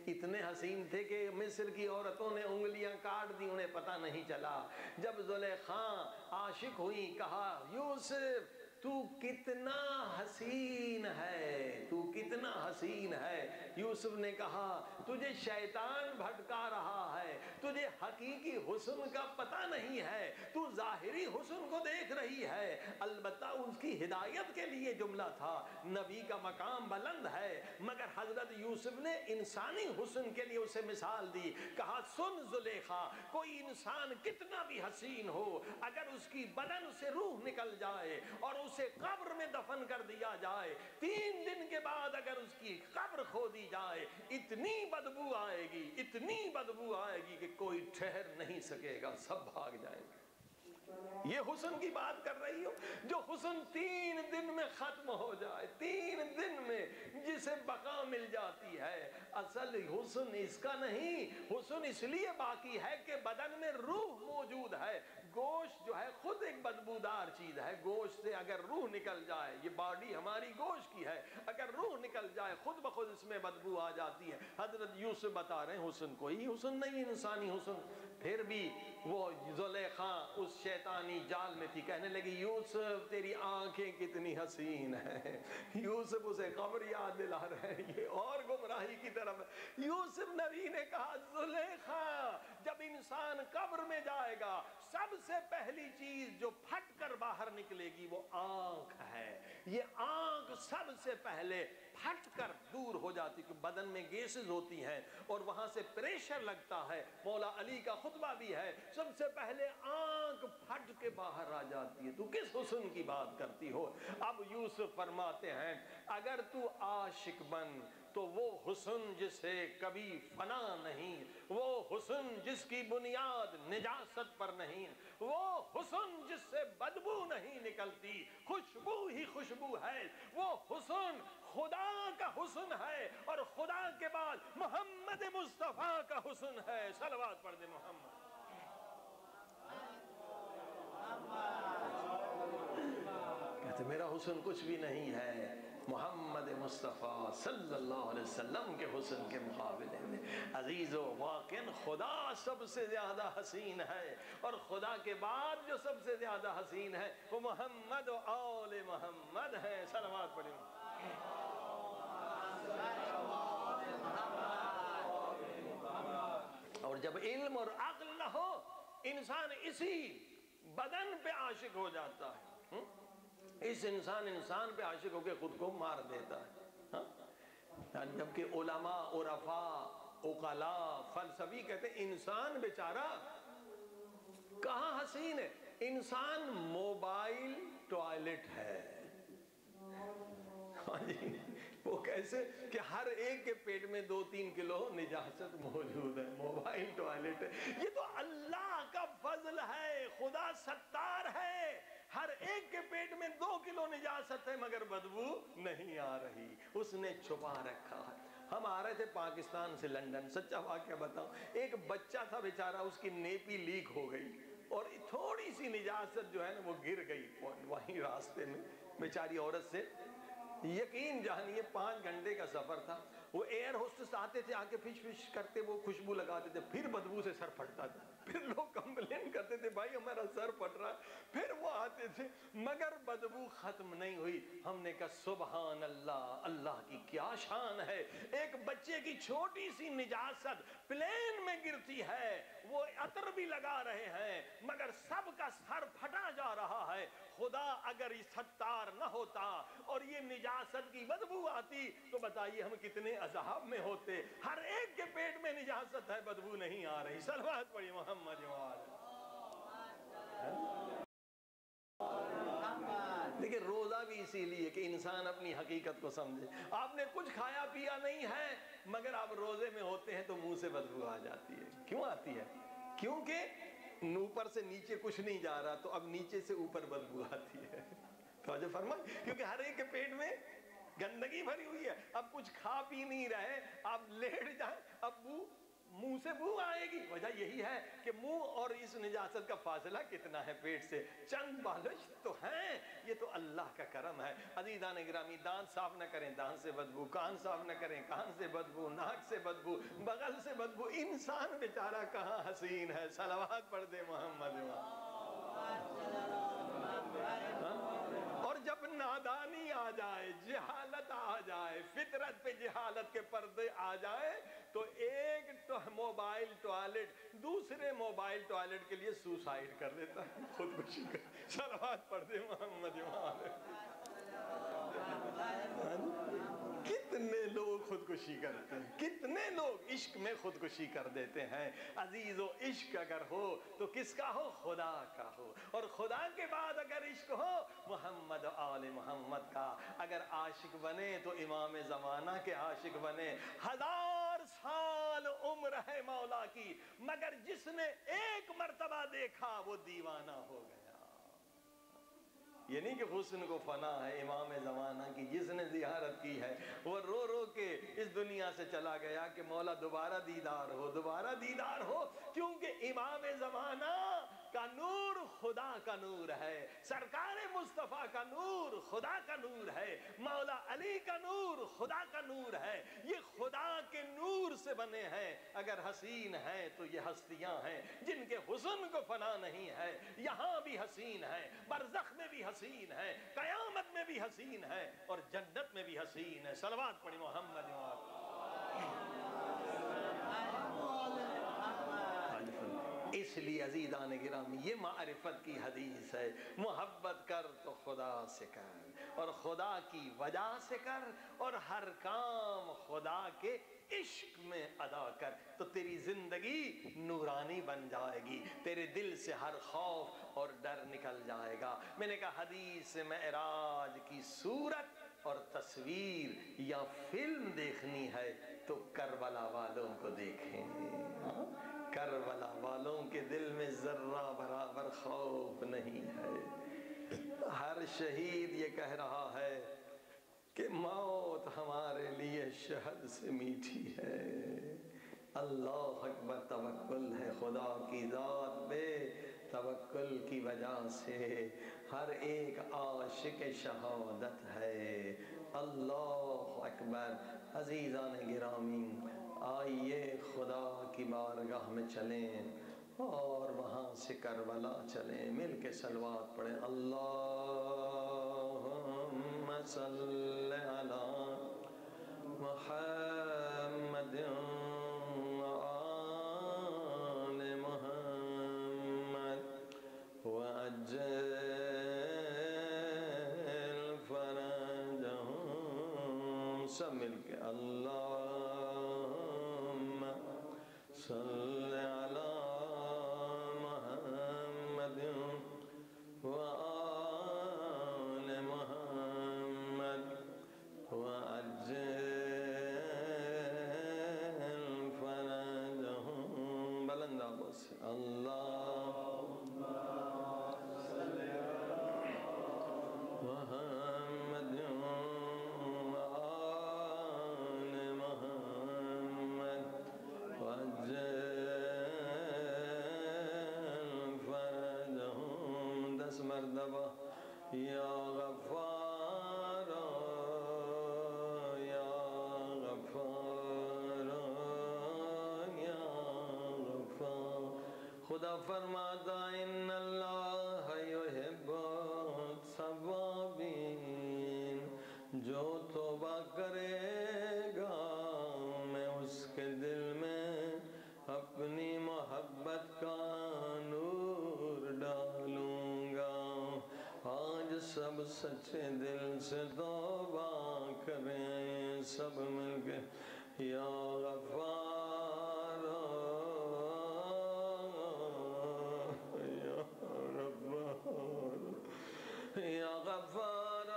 اتنے حسین تھے کہ مصر کی عورتوں نے انگلیاں کاٹ دی، انہیں پتہ نہیں چلا۔ جب زلیخا عاشق ہوئی، کہا یوسف تو کتنا حسین ہے، تو کتنا حسین ہے۔ یوسف نے کہا تجھے شیطان بھٹکا رہا ہے، تجھے حقیقی حسن کا پتہ نہیں ہے، تو ظاہری حسن کو دیکھ رہی ہے۔ البتہ اس کی ہدایت کے لیے جملہ تھا، نبی کا مقام بلند ہے، مگر حضرت یوسف نے انسانی حسن کے لیے اسے مثال دی۔ کہا سن زلیخا، کوئی انسان کتنا بھی حسین ہو، اگر اس کی بدن سے روح نکل جائے اور اسے قبر میں دفن کر دیا جائے، 3 دن کے بعد اگر اس کی قبر کھودی جائے، اتنی بدبو آئے گی، اتنی بدبو آئے گی کہ کوئی ٹھہر نہیں سکے گا، سب بھاگ جائیں گے۔ یہ حسن کی بات کر رہی ہو، جو حسن 3 دن میں ختم ہو جائے، 3 دن میں جسے بقا مل جاتی ہے۔ اصل حسن اس کا نہیں، حسن اس لیے باقی ہے کہ بدن میں روح موجود ہے۔ گوشت جو ہے خود ایک بدبودار چیز ہے، گوشت سے اگر روح نکل جائے، یہ باڈی ہماری گوشت کی ہے، اگر روح نکل جائے خود بخود اس میں بدبو آ جاتی ہے۔ حضرت یوسف بتا رہے ہیں حسن کوئی حسن نہیں، انسانی حسن۔ پھر بھی وہ زلیخا اس شیطانی جال میں تھی، کہنے لگی یوسف تیری آنکھیں کتنی حسین ہیں۔ یوسف اسے قبر یاد دلا رہے ہیں، یہ اور گمراہی کی طرف ہے۔ یوسف نبی نے کہا زلیخا جب انسان قبر میں جائے گا سب سے پہلی چیز جو پھٹ کر باہر نکلے گی وہ آنکھ ہے۔ یہ آنکھ سب سے پہلے پھٹ کر دور ہو جاتی، کہ بدن میں گیسز ہوتی ہیں اور وہاں سے پریشر لگتا ہے۔ مولا علی کا خطبہ بھی ہے، سب سے پہلے آنکھ پھٹ کے باہر آ جاتی ہے۔ تو کس حسن کی بات کرتی ہو؟ اب یوسف فرماتے ہیں اگر تو عاشق بن تو وہ حسن جسے کبھی فنا نہیں، وہ حسن جس کی بنیاد نجاست پر نہیں، وہ حسن جس سے بدبو نہیں نکلتی، خوشبو ہی خوشبو ہے، وہ حسن خدا کا حسن ہے، اور خدا کے بعد محمد مصطفیٰ کا حسن ہے۔ صلوات پڑھ دے محمد۔ کہتے میرا حسن کچھ بھی نہیں ہے محمد مصطفیٰ صلی اللہ علیہ وسلم کے حسن کے مقابلے میں۔ عزیزو واقعاً خدا سب سے زیادہ حسین ہے، اور خدا کے بعد جو سب سے زیادہ حسین ہے وہ محمد و آل محمد ہے۔ صلوات پڑھیں۔ اور جب علم اور عقل نہ ہو انسان اسی بدن پہ عاشق ہو جاتا ہے، اس انسان پہ عاشق ہو کے خود کو مار دیتا ہے۔ جبکہ علماء، عرفاء، عقلاء، فلسفی کہتے ہیں انسان بیچارہ کہاں حسین ہے، انسان موبائل ٹوائلٹ ہے۔ ہاں جی، وہ کیسے کہ ہر ایک کے پیٹ میں 2-3 کلو نجاست موجود ہے، موبائل ٹوائلٹ ہے۔ یہ تو اللہ کا فضل ہے، خدا ستار ہے، ہر ایک کے پیٹ میں 2 کلو نجاست ہے مگر بدبو نہیں آ رہی، اس نے چھپا رکھا ہے۔ ہم آ رہے تھے پاکستان سے لندن، سچا واقعہ بتاؤں، ایک بچہ تھا بیچارہ، اس کی نیپی لیک ہو گئی اور تھوڑی سی نجاست جو ہے نا وہ گر گئی وہیں راستے میں بیچاری عورت سے۔ یقین جانیے 5 گھنٹے کا سفر تھا، وہ ایئر ہوسٹس آتے تھے، آ کے فش فش کرتے، وہ خوشبو لگاتے تھے، پھر بدبو سے سر پھٹتا تھا، پھر لوگ کمپلین کرتے تھے بھائی ہمارا سر پھٹ رہا ہے، پھر وہ آتے تھے مگر بدبو ختم نہیں ہوئی۔ ہم نے کہا سبحان اللہ، اللہ کی کیا شان ہے، ایک بچے کی چھوٹی سی نجاست پلین میں گرتی ہے، وہ عطر بھی لگا رہے ہیں مگر سب کا سر پھٹا جا رہا ہے۔ خدا اگر اس ستار نہ ہوتا اور یہ نجاست کی بدبو آتی تو بتائیے ہم کتنے عذاب میں ہوتے۔ ہر ایک کے پیٹ میں نجاست ہے، بدبو نہیں آ رہی۔ صلوات پڑھی محمد وآلہ۔ دیکھیں روزہ بھی اسی لیے کہ انسان اپنی حقیقت کو سمجھے۔ آپ نے کچھ کھایا پیا نہیں ہے مگر آپ روزے میں ہوتے ہیں تو منہ سے بدبو آ جاتی ہے۔ کیوں آتی ہے؟ کیونکہ اوپر سے نیچے کچھ نہیں جا رہا تو اب نیچے سے اوپر بدبو آتی ہے۔ توجہ فرمائیں، کیونکہ ہر ایک کے پیٹ میں گندگی بھری ہوئی ہے، اب کچھ کھا پی نہیں رہے، آپ لیٹ جائیں اب منہ سے بو آئے گی۔ وجہ یہی ہے کہ منہ اور اس نجاست کا فاصلہ کتنا ہے پیٹ سے، چند بالش تو ہیں، یہ تو اللہ کا کرم ہے۔ عزیزان گرامی، دانت صاف نہ کریں، دانت سے بدبو، کان صاف نہ کریں، کان سے بدبو، ناک سے بدبو، بغل سے بدبو، انسان بیچارہ کہاں حسین ہے۔ صلوات پڑھ دے محمد۔ اور جب نادانی آ جائے، جہالت آ جائے، فطرت پہ جہالت کے پردے آ جائے تو ایک موبائل ٹوائلٹ دوسرے موبائل ٹوائلٹ کے لیے سوسائڈ کر دیتا ہے، خودکشی کر۔ صلوات پڑھ دے محمد وآلہ۔ کتنے لوگ خودکشی کرتے ہیں، کتنے لوگ عشق میں خودکشی کر دیتے ہیں۔ عزیزو عشق اگر ہو تو کس کا ہو؟ خدا کا ہو، اور خدا کے بعد اگر عشق ہو محمد و آل محمد کا۔ اگر عاشق بنے تو امام زمانہ کے عاشق بنے۔ 1000 سال عمر ہے مولا کی مگر جس نے ایک مرتبہ دیکھا وہ دیوانہ ہو گیا۔ یہ نہیں کہ حسن کو فنا ہے امام زمانہ کی، جس نے زیارت کی ہے وہ رو رو کے اس دنیا سے چلا گیا کہ مولا دوبارہ دیدار ہو، دوبارہ دیدار ہو، کیونکہ امام زمانہ کا نور خدا کا نور ہے، سرکار مصطفیٰ کا نور خدا کا نور ہے، مولا علی کا نور خدا کا نور ہے، یہ خدا کے نور سے بنے ہیں۔ اگر حسین ہیں تو یہ ہستیاں ہیں جن کے حسن کو فنا نہیں ہے، یہاں بھی حسین ہے، برزخ میں بھی حسین ہے، قیامت میں بھی حسین ہے، اور جنت میں بھی حسین ہے۔ صلوات پڑھی محمد وآلہ۔ اس لیے عزیزان گرامی یہ معرفت کی حدیث ہے، محبت کر تو خدا سے کر اور خدا کی وجہ سے کر، اور ہر کام خدا کے عشق میں ادا کر تو تیری زندگی نورانی بن جائے گی، تیرے دل سے ہر خوف اور ڈر نکل جائے گا۔ میں نے کہا حدیث معراج کی صورت اور تصویر یا فلم دیکھنی ہے تو کربلا والوں کو دیکھیں۔ کربلا والوں کے دل میں ذرہ برابر خوف نہیں ہے۔ ہر شہید یہ کہہ رہا ہے کہ موت ہمارے لیے شہد سے میٹھی ہے۔ اللہ اکبر، توکل ہے خدا کی ذات پہ، توکل کی وجہ سے ہر ایک عاشق شہادت ہے۔ اللہ اکبر۔ عزیزان گرامی، آئیے خدا کی بارگاہ میں چلیں اور وہاں سے کربلا چلیں، مل کے صلوات پڑھیں۔ اللہم صل علی محمد وآل محمد وعجل فرجهم۔ سب مل کے اللہم صل علی محمد وآل محمد دبا یا غفار یا غفار یا غفار. خدا فرماتا ان اللہ یحب التوابین، جو توبہ کرے گا میں اس کے دل میں اپنی محبت کا نور ڈالوں گا. آج سب سچے دل سے توبہ کریں، سب مل کے یا غفار یا غفار یا غفار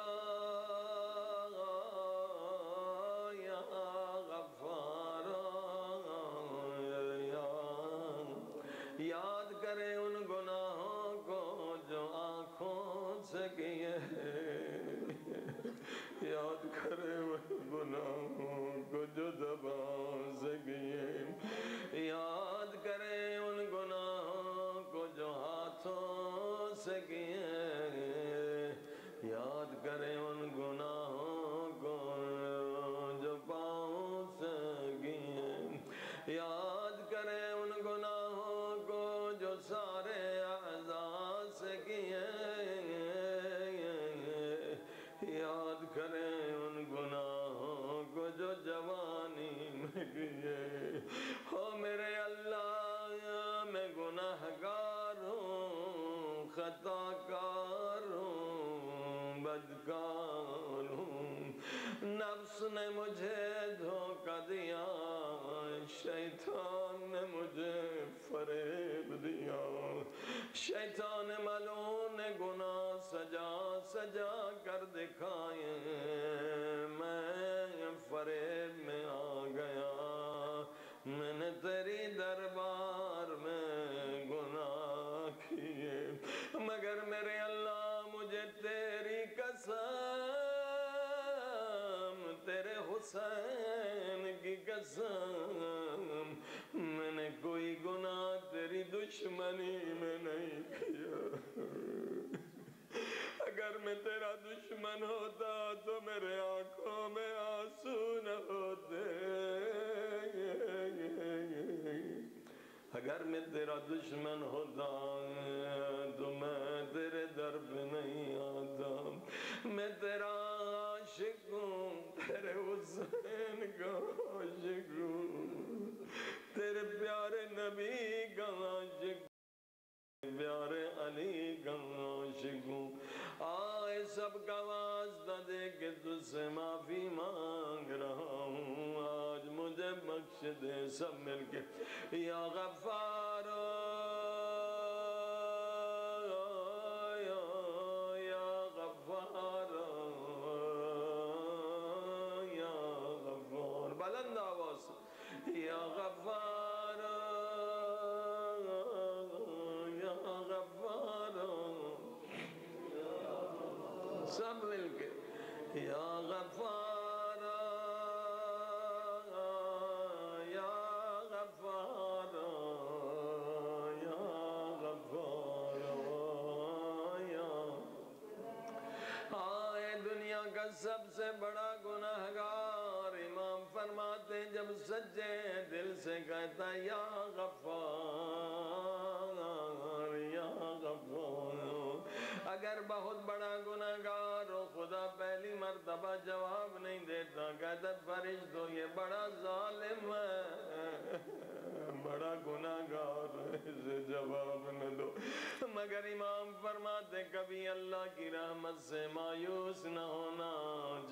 یا غفار. یاد کرے ان گناہوں کو جو آنکھوں سے کیے، یاد کرے ان گناہوں کو جو زبان سے کیے، یاد کرے ان گناہوں کو جو ہاتھوں سے کیے، یاد کرے ان گناہوں کو جو پاؤں سے کیے، یاد کرے ان گناہوں کو جو سارے اعضاء سے کیے، یاد کرے ان گناہوں کو جو جوانی میں کیے. ہو میرے اللہ میں گناہگار ہوں، خطا کار ہوں، بدکار ہوں. نفس نے مجھے دھوکہ دیا، شیطان نے مجھے فریب دیا، شیطان ملعون نے گناہ سجا سجا کر دکھائے، میں فریب میں آ گیا. میں نے تیری دربار میں گناہ کیے، مگر میرے اللہ مجھے تیری قسم، تیرے حسین کی قسم، میں نے کوئی گناہ تیری دشمنی میں نہیں کیا. اگر میں تیرا دشمن ہوتا تو میرے آنکھوں میں آنسو نہ ہوتے، اگر میں تیرا دشمن ہوتا تو میں تیرے در پہ نہیں آتا. میں تیرا عاشق ہوں، تیرے حسین کا عاشق ہوں، تیرے پیارے نبی کا عاشق، پیارے علی کا عاشق ہوں. آئے سب کا واسطہ دے کے تجھ سے معافی مانگ رہا ہوں، آج مجھے بخش دے. سب مل کے یا غفار یا غفار یا غفار، بلند آواز یا غفار یا غفار. سب مل کے یا غفار یا غفار یا غفار یا. آئے دنیا کا سب سے بڑا گناہگار امام فرماتے جب سجے دل سے کہتا یا غفار یا غفار. اگر بہت بڑا گناہگار ہو خدا پہلی مرتبہ جواب نہیں دیتا، کہتا فرشتوں یہ بڑا ظالم ہے، بڑا گناہگار ہے، اسے جواب نہ دو. مگر امام فرماتے کبھی اللہ کی رحمت سے مایوس نہ ہونا،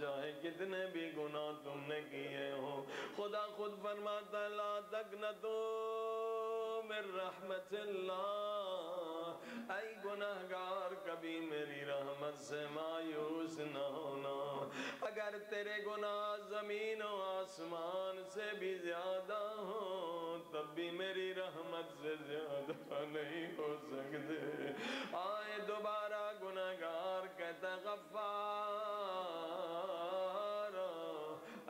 چاہے کتنے بھی گناہ تم نے کیے ہوں. خدا خود فرماتا لا تقنطوا من رحمت اللہ، اے گناہگار کبھی میری رحمت سے مایوس نہ ہونا. اگر تیرے گناہ زمین و آسمان سے بھی زیادہ ہوں تب بھی میری رحمت سے زیادہ نہیں ہو سکتے. آئے دوبارہ گناہگار کہتا غفار،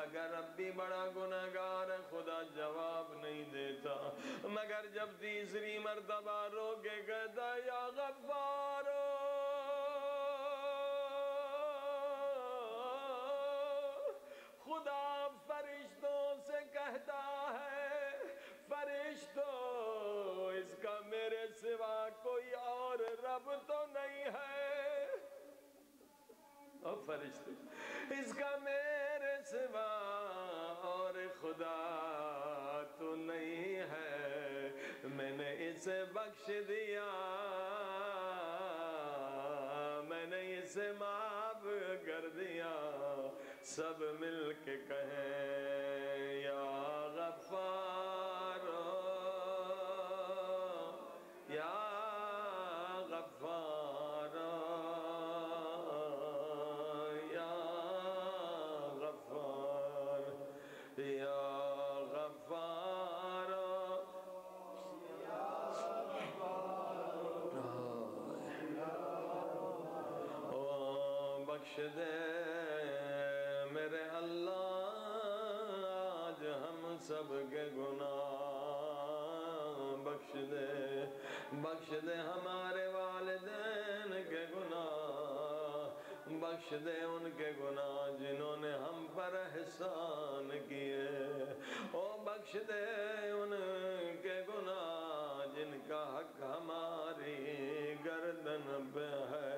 اگر اب بھی بڑا گناہگار ہے خدا جواب نہیں دیتا، مگر جب تیسری مرتبہ رو کے کہتا یا غفار کہتا ہے فرشتوں اس کا میرے سوا کوئی اور رب تو نہیں ہے، اور فرشتے اس کا میرے سوا اور خدا تو نہیں ہے، میں نے اسے بخش دیا، میں نے اسے معاف کر دیا، سب مل کے کہیں یا غفار یا غفار یا غفار یا غفار، بخش دے میرے اللہ آج ہم سب کے گناہ، بخش دے ہمارے والدین کے گناہ، بخش دے ان کے گناہ جنہوں نے ہم پر احسان کیے، او بخش دے ان کے گناہ جن کا حق ہماری گردن پہ ہے،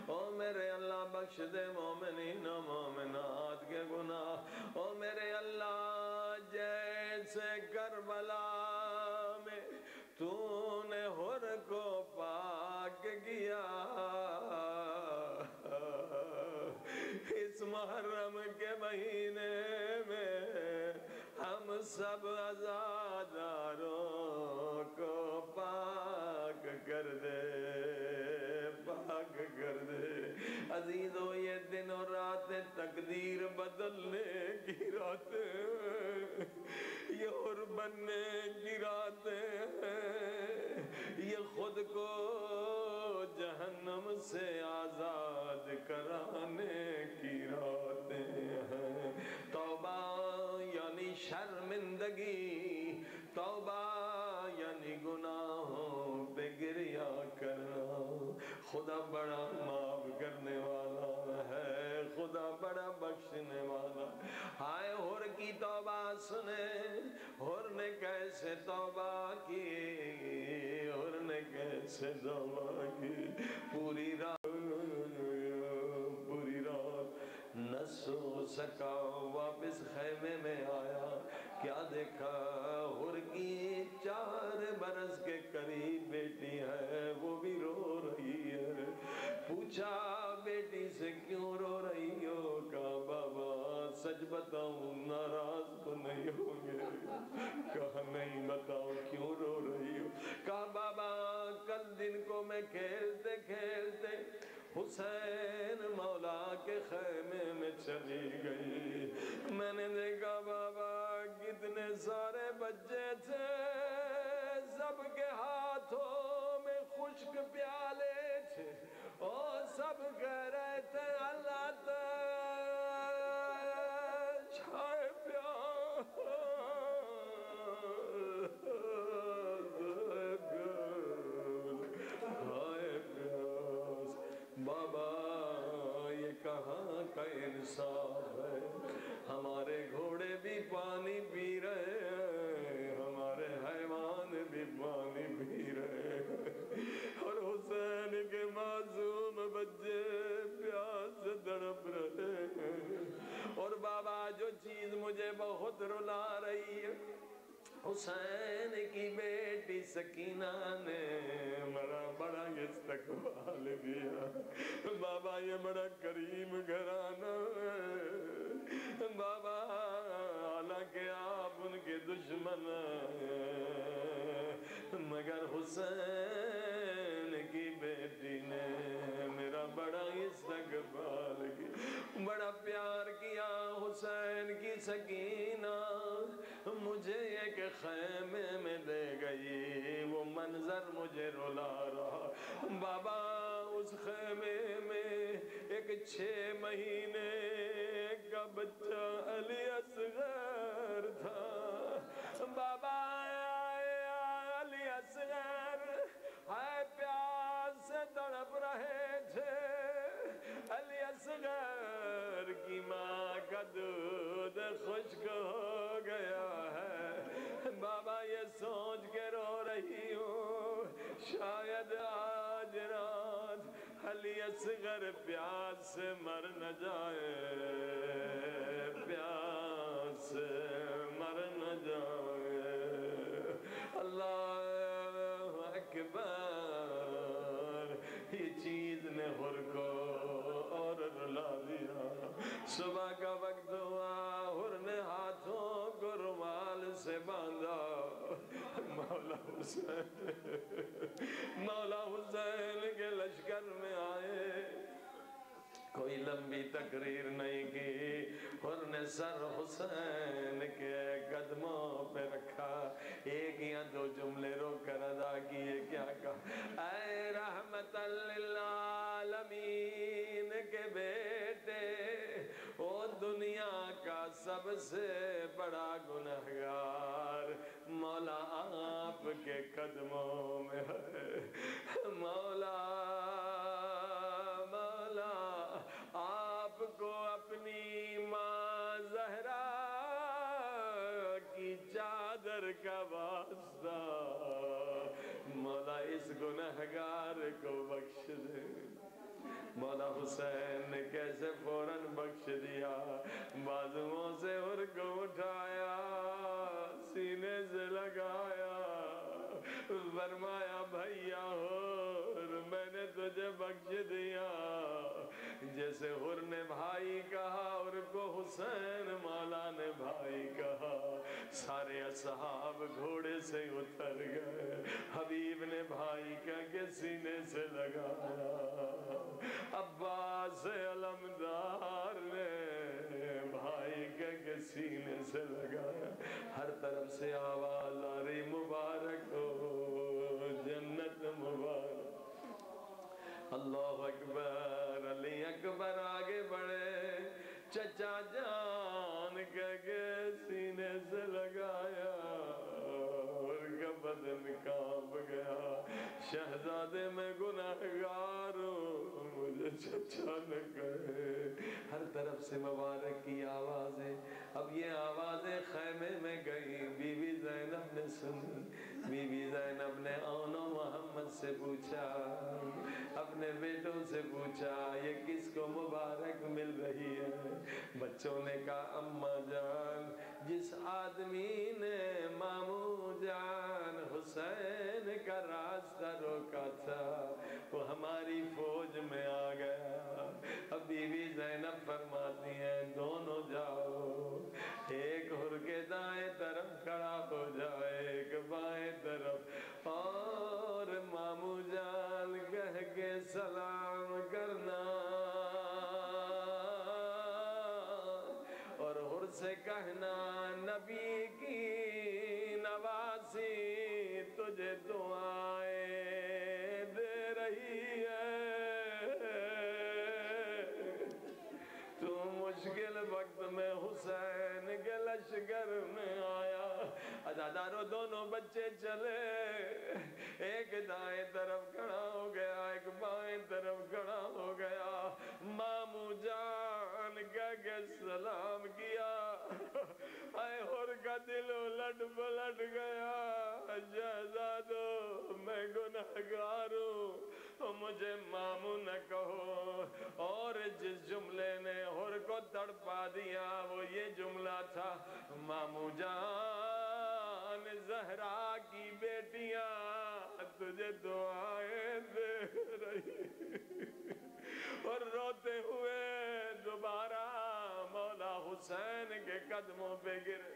او میرے اللہ بخش دے مومنین و مومنات کے گناہ، او میرے اللہ جیسے کربلا میں تو نے حر کو پاک کیا، اس محرم کے مہینے میں ہم سب عزاداروں کو پاک کر دے، پاک کر دے عزیزو، یہ دن اور رات تقدیر بدلنے کی راتیں، یہ اور بننے کی راتیں ہیں، یہ خود کو جہنم سے آزاد کرانے کی راتیں ہیں، توبہ یعنی شرمندگی، توبہ یعنی گناہوں پہ گریہ کرنا، خدا بڑا معاف کرنے والا ہے، خدا بڑا بخشنے والا، ہائے حر کی توبہ سنے، حر نے کیسے توبہ کی، حر نے کیسے توبہ کی، پوری رات نہ سو سکا، واپس خیمے میں آیا، کیا دیکھا حر کی 4 برس کے قریب بیٹی ہے، وہ بھی رو رہی ہے، پوچھا بیٹی سے کیوں رو رہی ہو، کہا بابا سچ بتاؤں ناراض تو نہیں ہوں گے، کہا نہیں بتاؤ کیوں رو رہی ہو، کہا بابا کل دن کو میں کھیلتے کھیلتے حسین مولا کے خیمے میں چلی گئی، میں نے دیکھا بابا کتنے سارے بچے تھے، سب کے ہاتھوں میں خشک پیالے تھے، اور سب کہہ رہے تھے اللہ چھائے بابا یہ کہاں کا انصاف ہے، ہمارے گھوڑے بھی پانی پی رہے ہیں، ہمارے حیوان بھی پانی پی رہے ہیں، اور حسین کے معصوم بچے پیاس سے تڑپ رہے ہیں، اور بابا جو چیز مجھے بہت رلا رہی ہے، حسین کی بیٹی سکینہ نے بڑا استقبال کیا، بابا یہ بڑا کریم گھرانہ ہے، بابا حالانکہ آپ ان کے دشمن ہیں، مگر حسین کی بیٹی نے میرا بڑا استقبال کیا، بڑا پیار کیا، حسین کی سکینہ مجھے ایک خیمے میں لے گئی، وہ منظر مجھے رلا رہا، بابا اس خیمے میں ایک 6 مہینے کا بچہ علی اصغر تھا، بابا علی اصغر ہائے پیاس سے تڑپ رہے تھے، علی اصغر کی ماں کا دودھ خشک ہو گیا علی اصغر پیاس سے مر نہ جائے، پیاس سے مر نہ جائے۔ اللہ اکبر، یہ چیز نے حر کو اور رلا دیا۔ صبح کا وقت ہوا، حر نے ہاتھوں کو رومال سے باندھا۔ مولا حسین کے لشکر میں آئے، کوئی لمبی تقریر نہیں کی، حر نے سر حسین کے قدموں پہ رکھا، ایک یا دو جملے رو کر ادا کیے۔ کیا کہا؟ اے رحمت للعالمین کے بیٹے، او دنیا کا سب سے بڑا گنہگار مولا آپ کے قدموں میں ہے۔ مولا آپ کو اپنی ماں زہرا کی چادر کا واسطہ، مولا اس گنہگار کو بخش دے۔ مولا حسین نے کیسے فوراً بخش دیا، بازوؤں سے حر کو اٹھایا، سینے سے لگایا، فرمایا بھیا حر میں نے تجھے بخش دیا۔ جیسے حر نے بھائی کہا، حر کو حسین مولا نے بھائی کہا، سارے اصحاب گھوڑے سے اتر گئے، حبیب نے بھائی کہہ کے سینے سے لگایا، عباس علمدار نے بھائی کہہ کے سینے سے لگایا۔ ہر طرف سے آواز آ رہی، مبارک ہو جنت مبارک۔ اللہ اکبر، علی اکبر آگے بڑھے، چچا جان کہہ کے سینے سے لگایا، اور کا بدن کانپ گیا، شہزادے میں گناہگار ہوں، مجھے چچا نہ کہے۔ ہر طرف سے مبارک کی آوازیں، اب یہ آوازیں خیمے میں گئی۔ بی بی زینب نے سنی، بی بی زینب نے آنو محمد سے پوچھا، اپنے بیٹوں سے پوچھا، یہ کس کو مبارک مل رہی ہے؟ بچوں نے کہا اماں جان، جس آدمی نے ماموں جان حسین کا راستہ روکا تھا وہ ہماری فوج میں آ گیا۔ اب بی بی زینب فرماتی ہیں دونوں جاؤ، ایک حر کے دائیں طرف کھڑا ہو جائے، ایک بائیں طرف، اور ماموں جان کہہ کے سلام کرنا، اور حر سے کہنا نبی کی نواسی تجھے دعائیں دے رہی ہے، تو مشکل وقت میں حسین کے لشکر میں آیا۔ عزادارو دونوں بچے چلے، ایک دائیں طرف کھڑا ہو گیا، ایک بائیں طرف کھڑا ہو گیا، ماموں جان کہہ کے سلام کیا۔ اے حر کا دل الٹ پلٹ گیا، شہزادو میں گنہگار ہوں، مجھے ماموں نہ کہو۔ اور جس جملے نے حر کو تڑپا دیا وہ یہ جملہ تھا، ماموں جان زہرا کی بیٹیاں تجھے دعائیں دے رہی، اور روتے ہوئے دوبارہ مولا حسین کے قدموں پہ گرے۔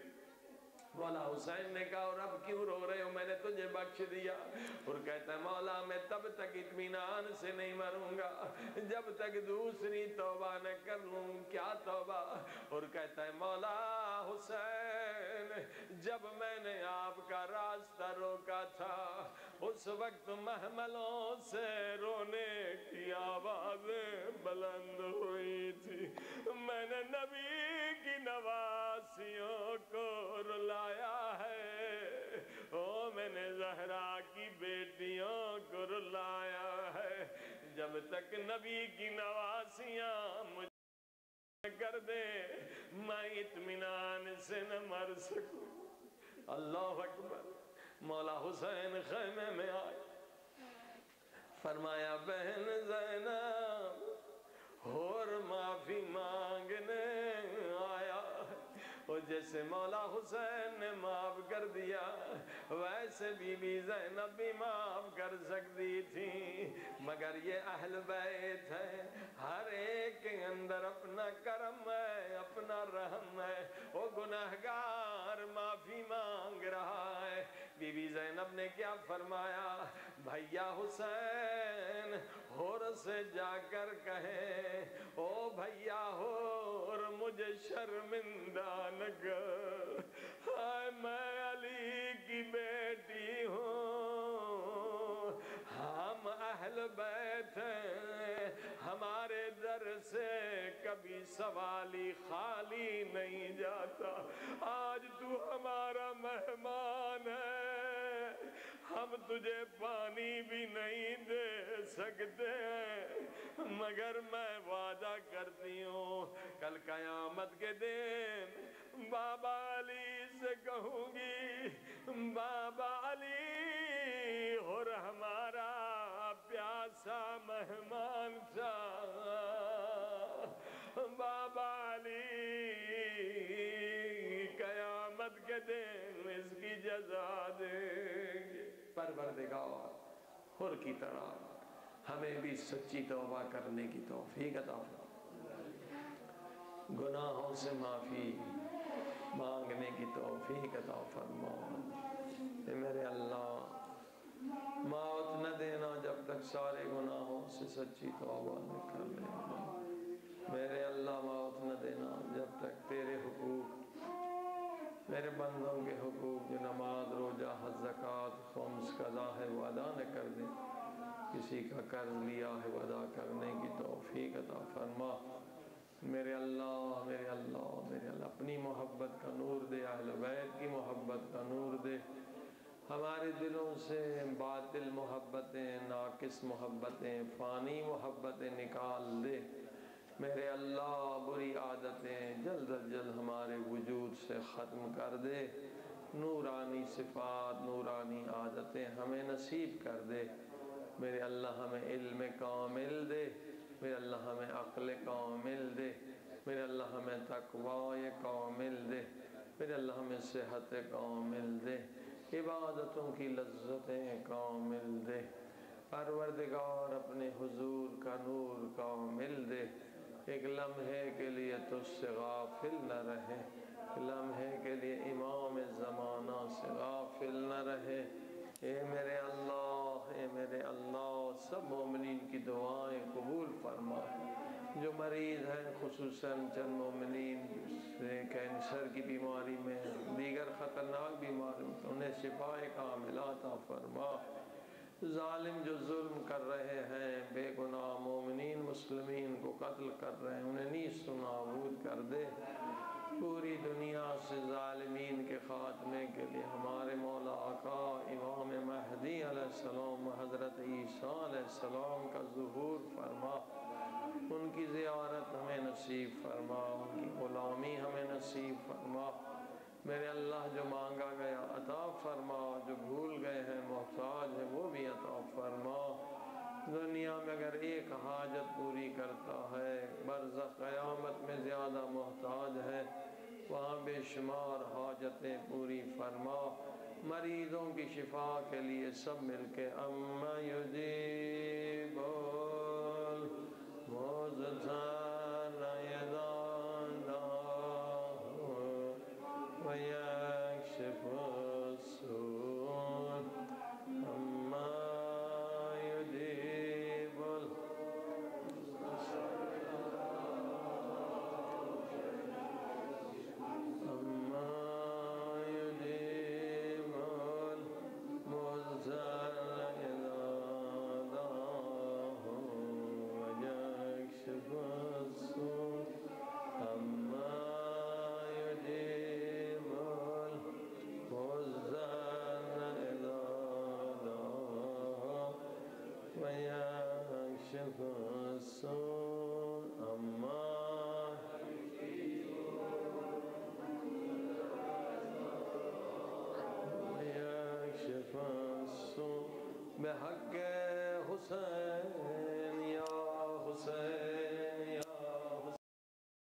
مولا حسین نے کہا اور اب کیوں رو رہے ہو، میں نے تجھے بخش دیا۔ اور کہتا ہے مولا میں تب تک اطمینان سے نہیں مروں گا جب تک دوسری توبہ نہ کر لوں۔ کیا توبہ؟ اور کہتا ہے مولا حسین جب میں نے آپ کا راستہ روکا تھا اس وقت محملوں سے رونے کی آوازیں بلند ہوئی تھی، میں نے نبی کی نواسیوں کو رلایا ہے، او میں نے زہرا کی بیٹیوں کو رلایا ہے، جب تک نبی کی نواسیاں مجھے کر دے میں اطمینان سے نہ مر سکوں۔ اللہ اکبر۔ مولا حسین خیمے میں آئے، فرمایا بہن زینب اور معافی مانگنے آیا، اور جیسے مولا حسین نے معاف کر دیا ویسے بی بی زینب بھی معاف کر سکتی تھی، مگر یہ اہل بیت ہے، ہر ایک کے اندر اپنا کرم ہے، اپنا رحم ہے، وہ گناہگار معافی مانگ رہا ہے۔ بی بی زینب نے کیا فرمایا؟ بھیا حسین ہور سے جا کر کہے او بھیا ہور مجھے شرمندہ نہ کر، ہائے میں علی کی بیٹی ہوں، ہم اہل بیت ہیں، ہمارے در سے کبھی سوالی خالی نہیں جاتا، آج تو ہمارا مہمان ہے، ہم تجھے پانی بھی نہیں دے سکتے ہیں، مگر میں وعدہ کرتی ہوں کل قیامت کے دن بابا علی سے کہوں گی بابا علی اور ہمارا پیاسا مہمان تھا، بابا علی قیامت کے دن اس کی جزا دیں گے۔ پروردگار حر کی طرح ہمیں بھی سچی توبہ کرنے کی توفیق عطا فرما، گناہوں سے معافی مانگنے کی توفیق عطا فرما۔ اے میرے اللہ موت نہ دینا جب تک سارے گناہوں سے سچی توبہ نہ کر لیں، میرے اللہ موت نہ دینا جب تک تیرے حقوق، میرے بندوں کے حقوق جو نماز روزہ حج زکوٰۃ خمس قضا ہے وہ ادا نہ کر دیں، کسی کا قرض لیا ہے وہ ادا کرنے کی توفیق عطا فرما۔ میرے اللہ میرے اللہ میرے اللہ اپنی محبت کا نور دے، اہل بیت کی محبت کا نور دے، ہمارے دلوں سے باطل محبتیں، ناقص محبتیں، فانی محبتیں نکال دے۔ میرے اللہ بری عادتیں جلد از جلد ہمارے وجود سے ختم کر دے، نورانی صفات نورانی عادتیں ہمیں نصیب کر دے۔ میرے اللہ ہمیں علم کامل دے، میرے اللہ ہمیں عقل کامل دے، میرے اللہ ہمیں تقوی کامل دے، میرے اللہ ہمیں صحت کامل دے، عبادتوں کی لذتیں کامل دے۔ پروردگار اپنے حضور کا نور کامل دے، ایک لمحے کے لیے تجھ سے غافل نہ رہے، لمحے کے لیے امام زمانہ سے غافل نہ رہے۔ اے میرے اللہ اے میرے اللہ سب مومنین کی دعائیں قبول فرما، جو مریض ہیں خصوصاً چند مومنین کینسر کی بیماری میں، دیگر خطرناک بیماری میں، انہیں شفاء کاملہ عطا فرما۔ ظالم جو ظلم کر رہے ہیں، بے گناہ مومنین مسلمین کو قتل کر رہے ہیں، انہیں نیست و نابود کر دے۔ پوری دنیا سے ظالمین کے خاتمے کے لیے ہمارے مولا آقا امام مہدی علیہ السلام، حضرت عیسیٰ علیہ السلام کا ظہور فرما، ان کی زیارت ہمیں نصیب فرما، ان کی غلامی ہمیں نصیب فرما۔ میرے اللہ جو مانگا گیا عطا فرما، جو بھول گئے ہیں محتاج ہیں وہ بھی عطا فرما۔ دنیا میں اگر ایک حاجت پوری کرتا ہے، برزخ قیامت میں زیادہ محتاج ہے، وہاں بے شمار حاجتیں پوری فرما۔ مریضوں کی شفا کے لیے سب مل کے اما یجیب المضطر اذا دعاہ ویکشف السوء اما یجیب بحق حسین یا حسین